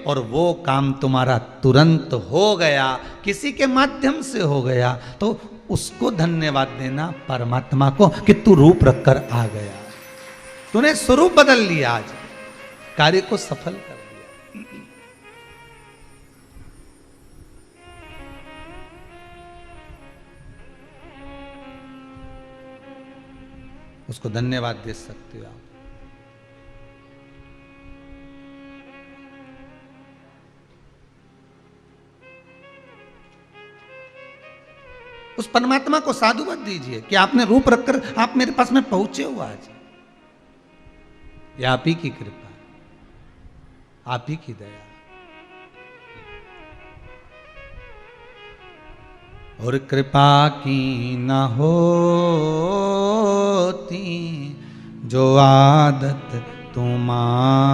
Speaker 1: और वो काम तुम्हारा तुरंत हो गया, किसी के माध्यम से हो गया, तो उसको धन्यवाद देना परमात्मा को कि तू रूप रखकर आ गया, तूने स्वरूप बदल लिया, आज कार्य को सफल कर दिया। उसको धन्यवाद दे सकते हो आप। उस परमात्मा को साधुवाद दीजिए कि आपने रूप रखकर आप मेरे पास में पहुंचे हो आज। यह आप ही की कृपा, आप ही की दया। और कृपा की न होती जो आदत तुम्हारी,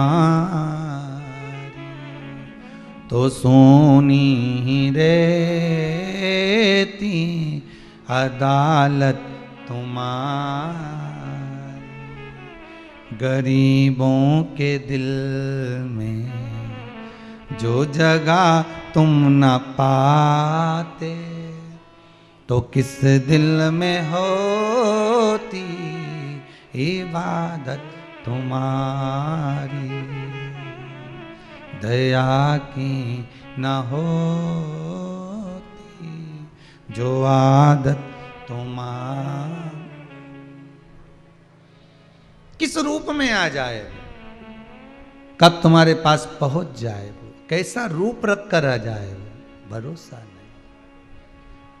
Speaker 1: तो सोनी ही रहती अदालत तुम्हारी। गरीबों के दिल में जो जगह तुम न पाते, तो किस दिल में होती इबादत तुम्हारी। दया की न होती जो आदत तुम्हारी। किस रूप में आ जाए, कब तुम्हारे पास पहुंच जाए, वो कैसा रूप रख कर आ जाए, वो भरोसा नहीं।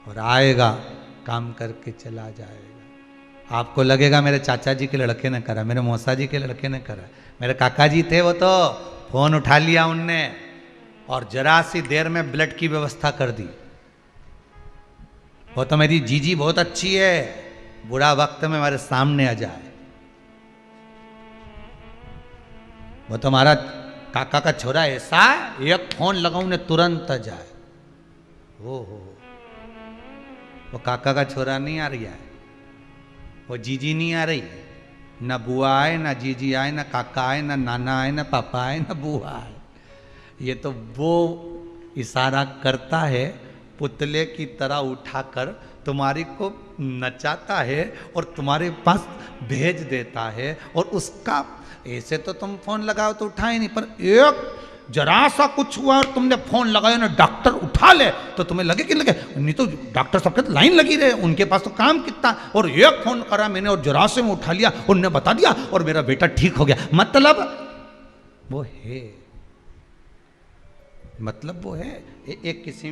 Speaker 1: और आएगा, काम करके चला जाएगा। आपको लगेगा मेरे चाचा जी के लड़के ने करा, मेरे मौसा जी के लड़के ने करा, मेरे काका जी थे वो तो फोन उठा लिया उनने और जरा सी देर में ब्लड की व्यवस्था कर दी। वो तो मेरी जीजी बहुत अच्छी है, बुरा वक्त में हमारे सामने आ जाए। वो तो हमारा काका का छोरा ऐसा एक फोन लगाऊं ने तुरंत आ जाए। हो वो काका का छोरा नहीं आ रही है, वो जीजी नहीं आ रही, ना बुआ आए ना जीजी आए ना काका आए ना नाना आए ना पापा आए ना बुआ आए। ये तो वो इशारा करता है पुतले की तरह उठाकर तुम्हारी को नचाता है और तुम्हारे पास भेज देता है। और उसका ऐसे तो तुम फोन लगाओ तो उठाए नहीं, पर एक जरा सा कुछ हुआ और तुमने फोन लगाया ना डॉक्टर उठा ले तो तुम्हें लगे कि लगे, नहीं तो डॉक्टर सबके तो लाइन लगी रहे, उनके पास तो काम कितना। और एक फोन करा मैंने और जरा से में उठा लिया, उनने बता दिया और मेरा बेटा ठीक हो गया। मतलब वो है, मतलब वो है। एक किसी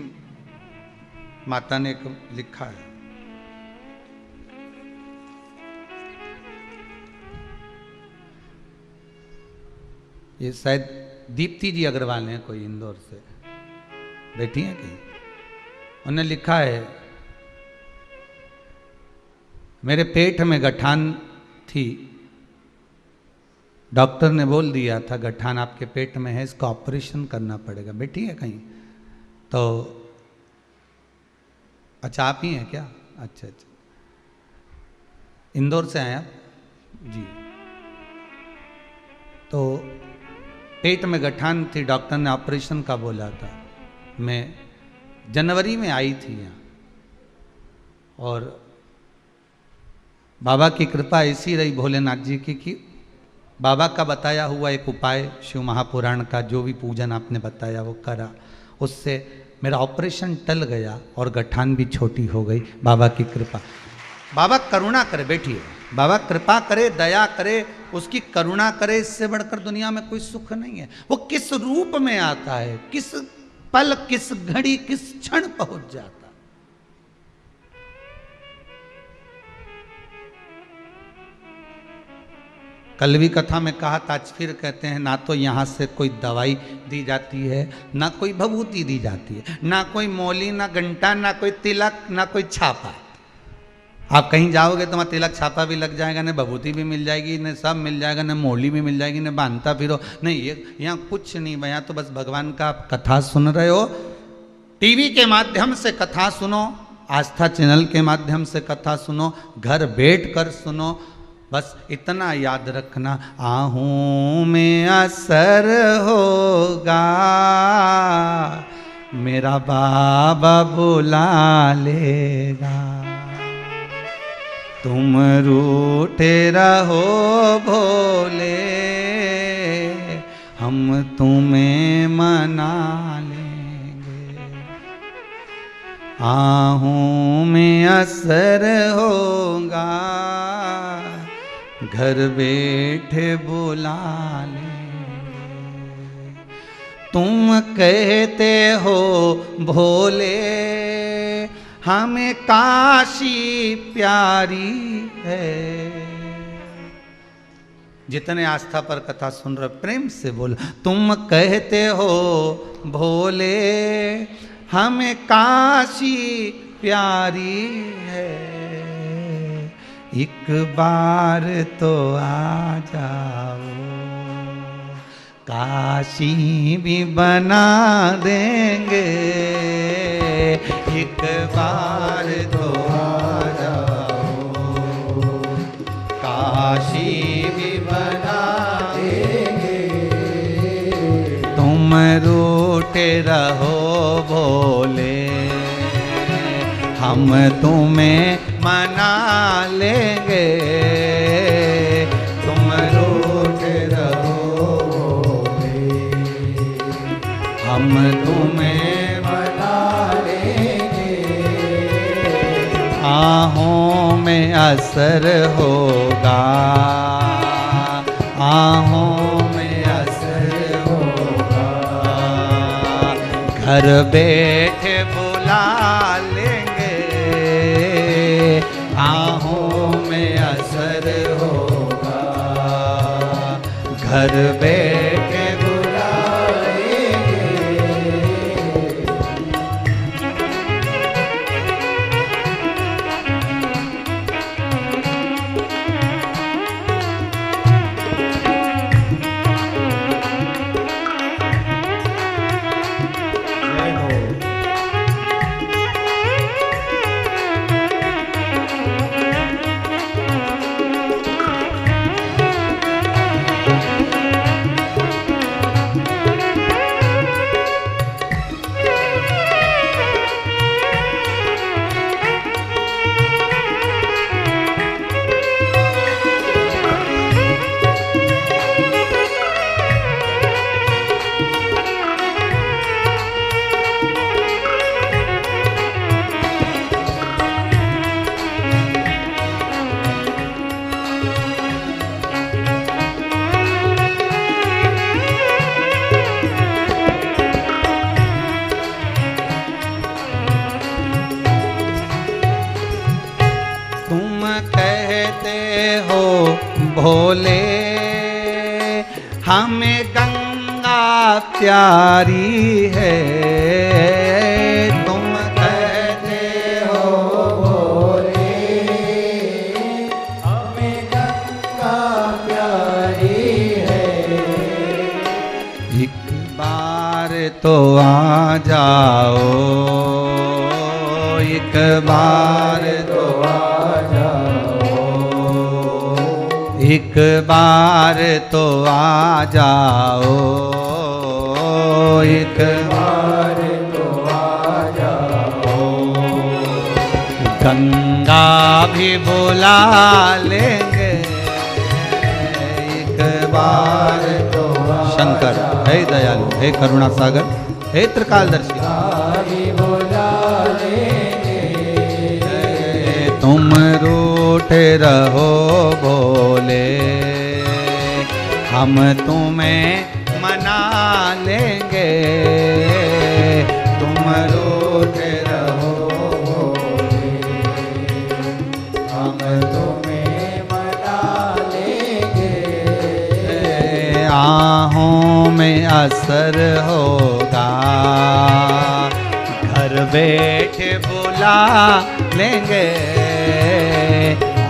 Speaker 1: माता ने लिखा है, ये शायद दीप्ति जी अग्रवाल हैं, कोई इंदौर से बैठी हैं कहीं, उन्होंने लिखा है मेरे पेट में गठान थी, डॉक्टर ने बोल दिया था गठान आपके पेट में है, इसका ऑपरेशन करना पड़ेगा। बैठी है कहीं तो, अच्छा आप ही हैं क्या? अच्छा अच्छा, इंदौर से आए आप जी। तो पेट में गठान थी, डॉक्टर ने ऑपरेशन का बोला था। मैं जनवरी में आई थी यहाँ और बाबा की कृपा ऐसी रही भोलेनाथ जी की कि बाबा का बताया हुआ एक उपाय शिव महापुराण का, जो भी पूजन आपने बताया वो करा, उससे मेरा ऑपरेशन टल गया और गठान भी छोटी हो गई। बाबा की कृपा, बाबा करुणा करे, बैठिए, बाबा कृपा करे, दया करे, उसकी करुणा करे, इससे बढ़कर दुनिया में कोई सुख नहीं है। वो किस रूप में आता है, किस पल, किस घड़ी, किस क्षण पहुंच जाता। कल भी कथा में कहा था, आज फिर कहते हैं, ना तो यहाँ से कोई दवाई दी जाती है, ना कोई भभूति दी जाती है, ना कोई मौली, ना घंटा, ना कोई तिलक, ना कोई छापा। आप कहीं जाओगे तो वहाँ तिलक छापा भी लग जाएगा, न भभूति भी मिल जाएगी, न सब मिल जाएगा, न मौली भी मिल जाएगी, न बांधता फिरो नहीं, ये यहाँ कुछ नहीं। यहाँ तो बस भगवान का आप कथा सुन रहे हो, टीवी के माध्यम से कथा सुनो, आस्था चैनल के माध्यम से कथा सुनो, घर बैठ कर सुनो, बस इतना याद रखना, आहूं में असर होगा, मेरा बाबा बुला लेगा। तुम रूठे रहो भोले, हम तुम्हें मना लेंगे। आहूं में असर होगा, घर बैठे बुला लेंगे। तुम कहते हो भोले हमें काशी प्यारी है, जितने आस्था पर कथा सुन रहे प्रेम से बोलो, तुम कहते हो भोले हमें काशी प्यारी है, एक बार तो आ जाओ, काशी भी बना देंगे, एक बार तो आ जाओ, काशी भी बना देंगे। तुम रूठे रहो भोले, हम तुम्हें मना लेंगे। तुम रूठे रहो भोले, हम तुम्हें मना लेंगे। आहों में असर होगा, आहों में असर होगा, घर बैठे बुला लेंगे, आहों में घर बैठे
Speaker 2: बुला लेंगे। जय हो।
Speaker 1: तुम कहते हो भोले हमें गंगा प्यारी है, तुम कहते हो
Speaker 2: भोले हमें गंगा प्यारी है।
Speaker 1: एक बार तो आ जाओ, एक बार तो
Speaker 2: आ जाओ,
Speaker 1: एक बार तो आ जाओ, एक
Speaker 2: बार तो आ जाओ।
Speaker 1: गंगा भी बुला लेंगे, एक बार
Speaker 2: तो आ
Speaker 1: शंकर हे दयालु हे करुणा सागर हे त्रिकालदर्शी
Speaker 2: भी बुला लेंगे।
Speaker 1: तुम रूठे रहो भोले, हम तुम्हें मना लेंगे, तुम रूठे रहो
Speaker 2: भोले हम तुम्हें मना लेंगे।
Speaker 1: आहों में असर होगा, घर बैठे बुला लेंगे,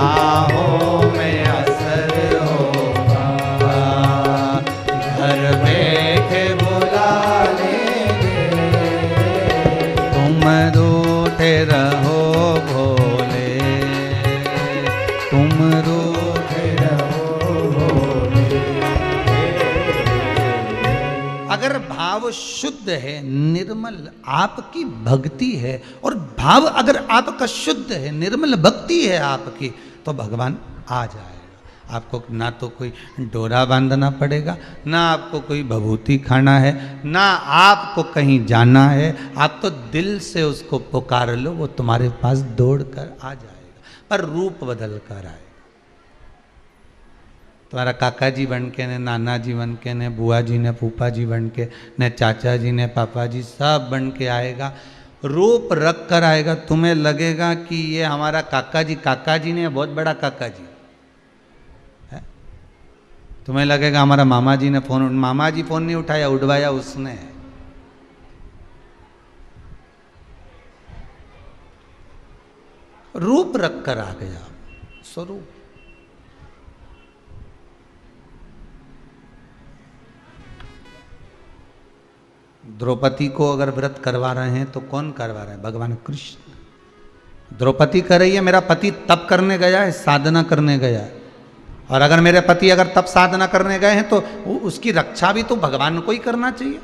Speaker 1: आहों में असर होगा, घर बैठे बुला
Speaker 2: लेंगे।
Speaker 1: तुम रूठे रहो भोले, तुम रूठे अगर भाव शुद्ध है, निर्मल आपकी भक्ति है, और भाव अगर आपका शुद्ध है, निर्मल भक्ति है आपकी, तो भगवान आ जाएगा। आपको ना तो कोई डोरा बांधना पड़ेगा, ना आपको कोई भभूति खाना है, ना आपको कहीं जाना है। आप तो दिल से उसको पुकार लो, वो तुम्हारे पास दौड़ कर आ जाएगा, पर रूप बदल कर आएगा। तुम्हारा काका जी बन के, ने नाना जी बन के, ने बुआ जी ने फूफा जी बन के, ने चाचा जी ने पापा जी सब बन के आएगा, रूप रख कर आएगा। तुम्हें लगेगा कि ये हमारा काका जी ने बहुत बड़ा काका जी है। तुम्हें लगेगा हमारा मामा जी ने मामा जी फोन नहीं उठाया, उठवाया उसने। रूप रख कर आ गया, स्वरूप। द्रौपदी को अगर व्रत करवा रहे हैं तो कौन करवा रहा है? भगवान कृष्ण। द्रौपदी कह रही है मेरा पति तप करने गया है, साधना करने गया है, और अगर मेरे पति अगर तप साधना करने गए हैं तो उसकी रक्षा भी तो भगवान को ही करना चाहिए।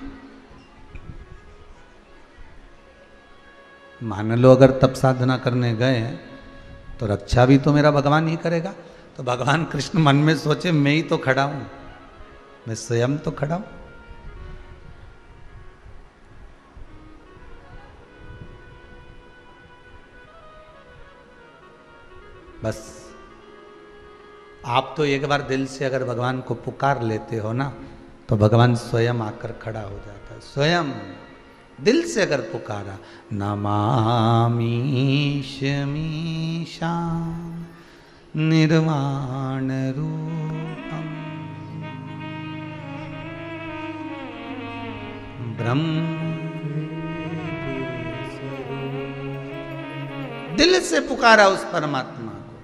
Speaker 1: मान लो अगर तप साधना करने गए हैं तो रक्षा भी तो मेरा भगवान ही करेगा। तो भगवान कृष्ण मन में सोचे मैं ही तो खड़ा हूं, मैं स्वयं तो खड़ा हूं। बस आप तो एक बार दिल से अगर भगवान को पुकार लेते हो ना, तो भगवान स्वयं आकर खड़ा हो जाता है। स्वयं दिल से अगर पुकारा, नमामीश मीशां निर्वाण रूपम, ब्रह्म। दिल से पुकारा उस परमात्मा को,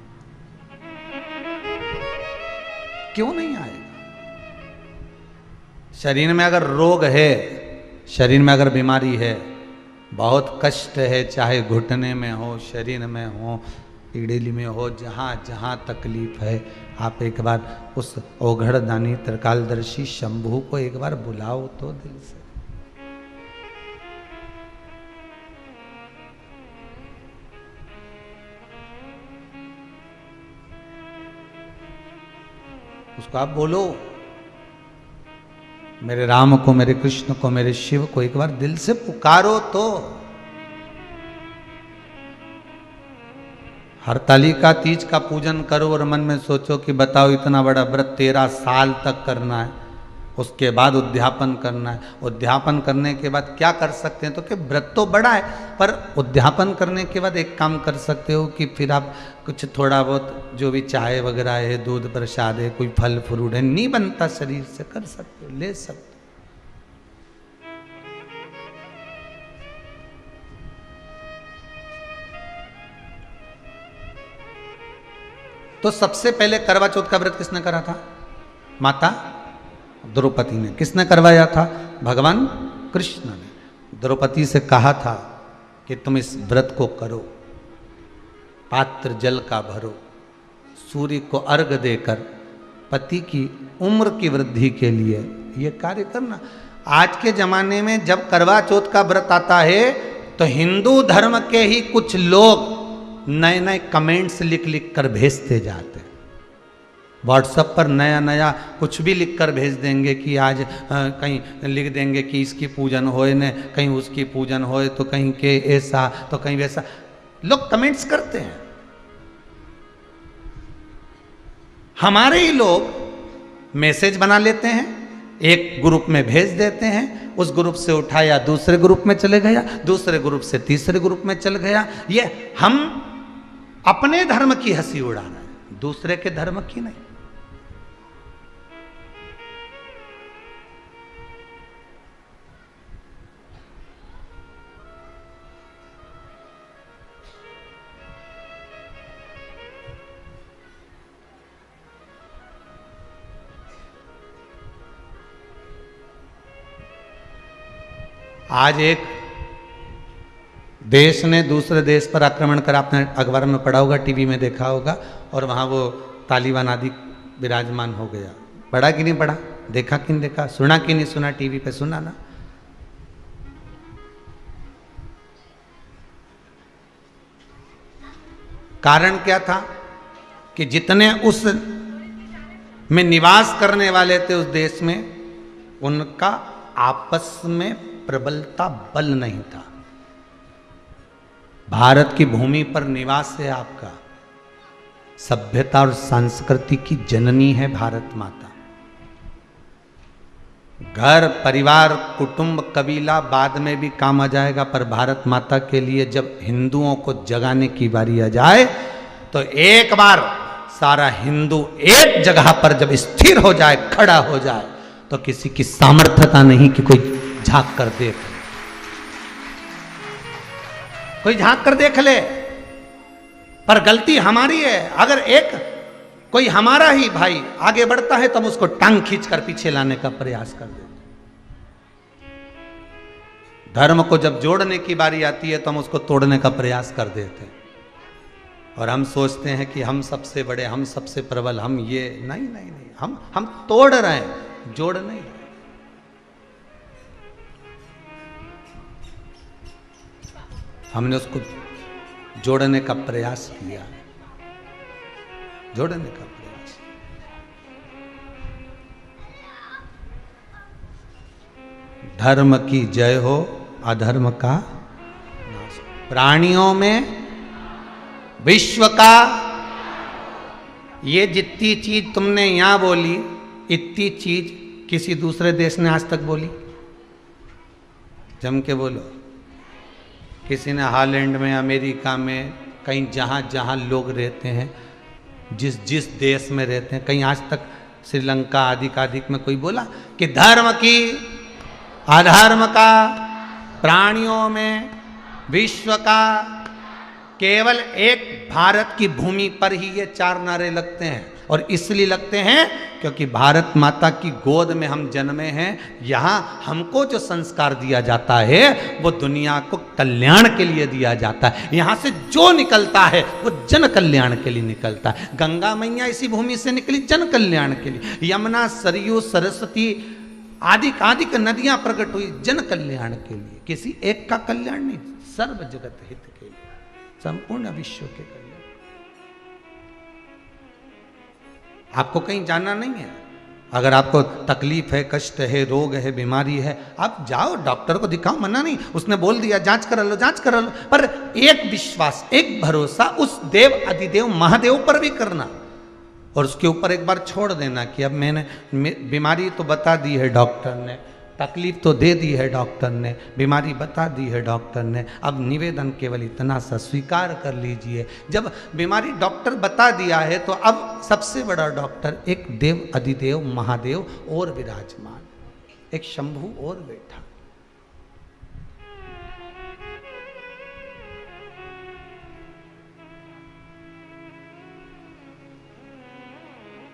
Speaker 1: क्यों नहीं आएगा? शरीर में अगर रोग है, शरीर में अगर बीमारी है, बहुत कष्ट है, चाहे घुटने में हो, शरीर में हो, पीड़िली में हो, जहाँ जहाँ तकलीफ है, आप एक बार उस ओघड़दानी त्रिकालदर्शी शंभू को एक बार बुलाओ तो दिल से। उसको आप बोलो, मेरे राम को, मेरे कृष्ण को, मेरे शिव को एक बार दिल से पुकारो तो। हरतालिका तीज का पूजन करो और मन में सोचो कि बताओ इतना बड़ा व्रत 13 साल तक करना है, उसके बाद उद्यापन करना है। उद्यापन करने के बाद क्या कर सकते हैं? तो कि व्रत तो बड़ा है, पर उद्यापन करने के बाद एक काम कर सकते हो कि फिर आप कुछ थोड़ा बहुत जो भी चाय वगैरह है, दूध प्रसाद है, कोई फल फ्रूट है, नहीं बनता शरीर से, कर सकते हो, ले सकते हो। तो सबसे पहले करवा चौथ का व्रत किसने करा था? माता द्रौपदी ने। किसने करवाया था? भगवान कृष्ण ने। द्रौपदी से कहा था कि तुम इस व्रत को करो, पात्र जल का भरो, सूर्य को अर्घ देकर पति की उम्र की वृद्धि के लिए ये कार्य करना। आज के जमाने में जब करवा चौथ का व्रत आता है तो हिंदू धर्म के ही कुछ लोग नए नए कमेंट्स लिख लिख कर भेजते जाते हैं। व्हाट्सएप पर नया नया कुछ भी लिख कर भेज देंगे कि आज कहीं लिख देंगे कि इसकी पूजन होए न, कहीं उसकी पूजन होए, तो कहीं के ऐसा तो कहीं वैसा, लोग कमेंट्स करते हैं। हमारे ही लोग मैसेज बना लेते हैं, एक ग्रुप में भेज देते हैं, उस ग्रुप से उठाया दूसरे ग्रुप में चले गया, दूसरे ग्रुप से तीसरे ग्रुप में चल गया। ये हम अपने धर्म की हंसी उड़ा रहे हैं, दूसरे के धर्म की नहीं। आज एक देश ने दूसरे देश पर आक्रमण करा, आपने अखबार में पढ़ा होगा, टीवी में देखा होगा, और वहाँ वो तालिबान आदि विराजमान हो गया। पढ़ा कि नहीं पढ़ा? देखा कि नहीं देखा? सुना कि नहीं सुना? टीवी पे सुना ना। कारण क्या था कि जितने उस में निवास करने वाले थे उस देश में, उनका आपस में प्रबलता बल नहीं था। भारत की भूमि पर निवास है आपका, सभ्यता और संस्कृति की जननी है भारत माता। घर परिवार कुटुंब कबीला बाद में भी काम आ जाएगा, पर भारत माता के लिए जब हिंदुओं को जगाने की बारी आ जाए तो एक बार सारा हिंदू एक जगह पर जब स्थिर हो जाए, खड़ा हो जाए, तो किसी की सामर्थ्यता नहीं कि कोई झांक कर देख, कोई झांक कर देख ले। पर गलती हमारी है। अगर एक कोई हमारा ही भाई आगे बढ़ता है तो हम उसको टांग खींच कर पीछे लाने का प्रयास कर देते। धर्म को जब जोड़ने की बारी आती है तो हम उसको तोड़ने का प्रयास कर देते, और हम सोचते हैं कि हम सबसे बड़े, हम सबसे प्रबल, हम ये नहीं नहीं नहीं, हम तोड़ रहे हैं, जोड़ नहीं रहे। हमने उसको जोड़ने का प्रयास किया, जोड़ने का प्रयास। धर्म की जय हो, अधर्म का नाश। प्राणियों में विश्व का, ये जितनी चीज तुमने यहां बोली, इतनी चीज किसी दूसरे देश ने आज तक बोली? जम के बोलो। किसी ने हॉलैंड में, अमेरिका में, कहीं जहाँ जहाँ लोग रहते हैं, जिस जिस देश में रहते हैं, कहीं आज तक श्रीलंका आदि का अधिक में कोई बोला कि धर्म की अधर्म का, प्राणियों में, विश्व का, केवल एक भारत की भूमि पर ही ये 4 नारे लगते हैं। और इसलिए लगते हैं क्योंकि भारत माता की गोद में हम जन्मे हैं। यहाँ हमको जो संस्कार दिया जाता है वो दुनिया को कल्याण के लिए दिया जाता है। यहाँ से जो निकलता है वो जन कल्याण के लिए निकलता है। गंगा मैया इसी भूमि से निकली जन कल्याण के लिए। यमुना, सरयू, सरस्वती आदि नदियां प्रकट हुई जन कल्याण के लिए, किसी एक का कल्याण नहीं, सर्व जगत हित के लिए, संपूर्ण विश्व के कल्याण। आपको कहीं जाना नहीं है। अगर आपको तकलीफ है, कष्ट है, रोग है, बीमारी है, आप जाओ डॉक्टर को दिखाओ, मना नहीं। उसने बोल दिया जांच करा लो, जांच करा लो, पर एक विश्वास, एक भरोसा उस देव अधिदेव महादेव पर भी करना और उसके ऊपर एक बार छोड़ देना कि अब मैंने बीमारी तो बता दी है डॉक्टर ने, तकलीफ तो दे दी है डॉक्टर ने, बीमारी बता दी है डॉक्टर ने, अब निवेदन केवल इतना सा स्वीकार कर लीजिए। जब बीमारी डॉक्टर बता दिया है तो अब सबसे बड़ा डॉक्टर एक देव अधिदेव महादेव और विराजमान, एक शंभु और बैठा।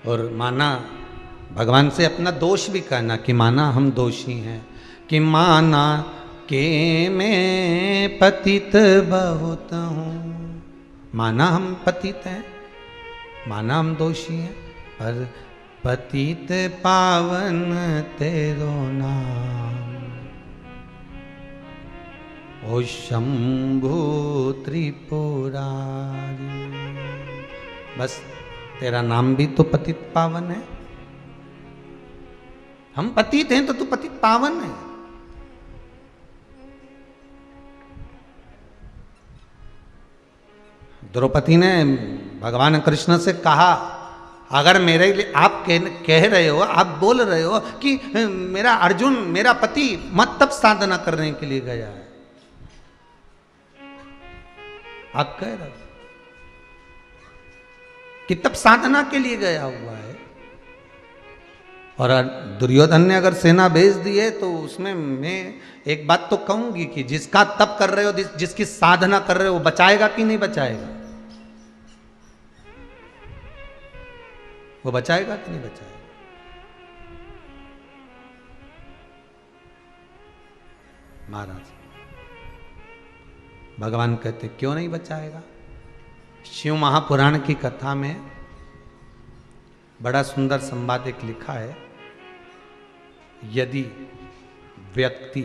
Speaker 1: और माना भगवान से अपना दोष भी कहना कि माना हम दोषी हैं, कि माना के मैं पतित बहुत हूँ। माना हम पतित हैं, माना हम दोषी हैं, पर पतित पावन तेरो नाम, ओ शंभु त्रिपुरारी। बस तेरा नाम भी तो पतित पावन है। हम पतित हैं तो तू पतित पावन है। द्रौपदी ने भगवान कृष्ण से कहा, अगर मेरे लिए आप कह रहे हो, आप बोल रहे हो कि मेरा अर्जुन, मेरा पति मत तप साधना करने के लिए गया है, आप कह रहे हो कि तप साधना के लिए गया हुआ है। और दुर्योधन ने अगर सेना भेज दी है तो उसमें मैं एक बात तो कहूंगी कि जिसका तप कर रहे हो, जिसकी साधना कर रहे हो, वो बचाएगा कि नहीं बचाएगा? वो बचाएगा कि नहीं बचाएगा? महाराज भगवान कहते क्यों नहीं बचाएगा? शिव महापुराण की कथा में बड़ा सुंदर संवाद एक लिखा है। यदि व्यक्ति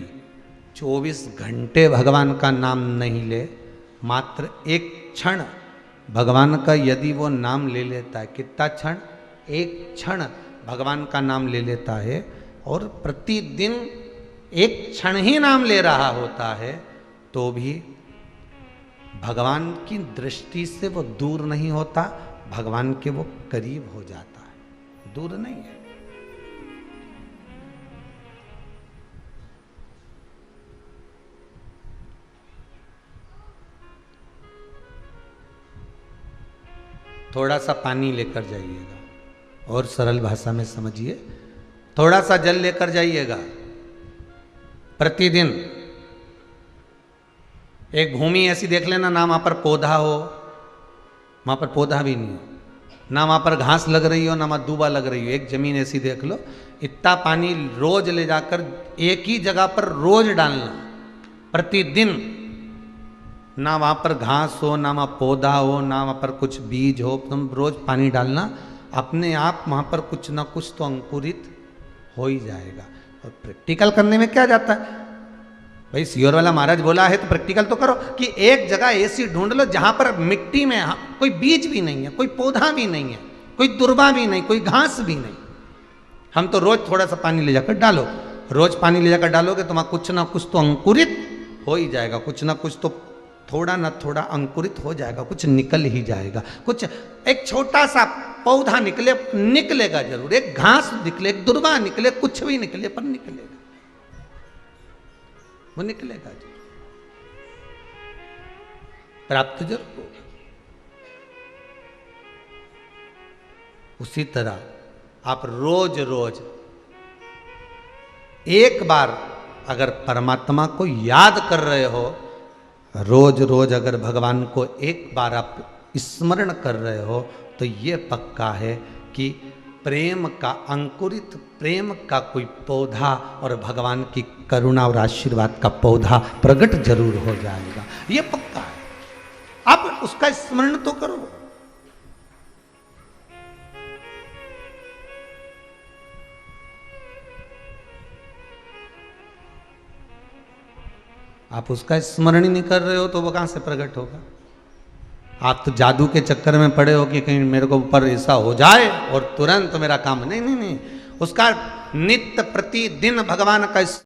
Speaker 1: 24 घंटे भगवान का नाम नहीं ले, मात्र एक क्षण भगवान का यदि वो नाम ले लेता है, कितना क्षण? एक क्षण भगवान का नाम ले लेता है और प्रतिदिन एक क्षण ही नाम ले रहा होता है, तो भी भगवान की दृष्टि से वो दूर नहीं होता, भगवान के वो करीब हो जाता है, दूर नहीं है। थोड़ा सा पानी लेकर जाइएगा और सरल भाषा में समझिए, थोड़ा सा जल लेकर जाइएगा। प्रतिदिन एक भूमि ऐसी देख लेना, ना वहां पर पौधा हो, वहां पर पौधा भी नहीं हो, ना वहां पर घास लग रही हो, ना वहां दूबा लग रही हो, एक जमीन ऐसी देख लो। इतना पानी रोज ले जाकर एक ही जगह पर रोज डालना, प्रतिदिन। ना वहां पर घास हो, ना वहां पौधा हो, ना वहां पर कुछ बीज हो, तुम रोज पानी डालना, अपने आप वहां पर कुछ ना कुछ तो अंकुरित हो ही जाएगा। और प्रैक्टिकल करने में क्या जाता है भाई, सियोर वाला महाराज बोला है तो प्रैक्टिकल तो करो कि एक जगह ऐसी ढूंढ लो जहां पर मिट्टी में कोई बीज भी नहीं है, कोई पौधा भी नहीं है, कोई दुर्बा भी नहीं, कोई घास भी नहीं। हम तो रोज थोड़ा सा पानी ले जाकर डालो, रोज पानी ले जाकर डालोगे तो वहां कुछ ना कुछ तो अंकुरित हो ही जाएगा, कुछ ना कुछ तो थोड़ा ना थोड़ा अंकुरित हो जाएगा, कुछ निकल ही जाएगा। कुछ एक छोटा सा पौधा निकलेगा जरूर, एक घास निकले, एक दुर्बा निकले, कुछ भी निकले, पर निकलेगा, वो निकलेगा जरूर, प्राप्त जरूर होगा। उसी तरह आप रोज रोज एक बार अगर परमात्मा को याद कर रहे हो, रोज रोज अगर भगवान को एक बार आप स्मरण कर रहे हो, तो ये पक्का है कि प्रेम का अंकुरित, प्रेम का कोई पौधा और भगवान की करुणा और आशीर्वाद का पौधा प्रकट जरूर हो जाएगा। ये पक्का है। आप उसका स्मरण तो करो। आप उसका स्मरण ही नहीं कर रहे हो तो वो कहां से प्रकट होगा? आप तो जादू के चक्कर में पड़े हो कि कहीं मेरे को ऊपर ऐसा हो जाए और तुरंत मेरा काम। नहीं नहीं नहीं, उसका नित्य प्रतिदिन भगवान का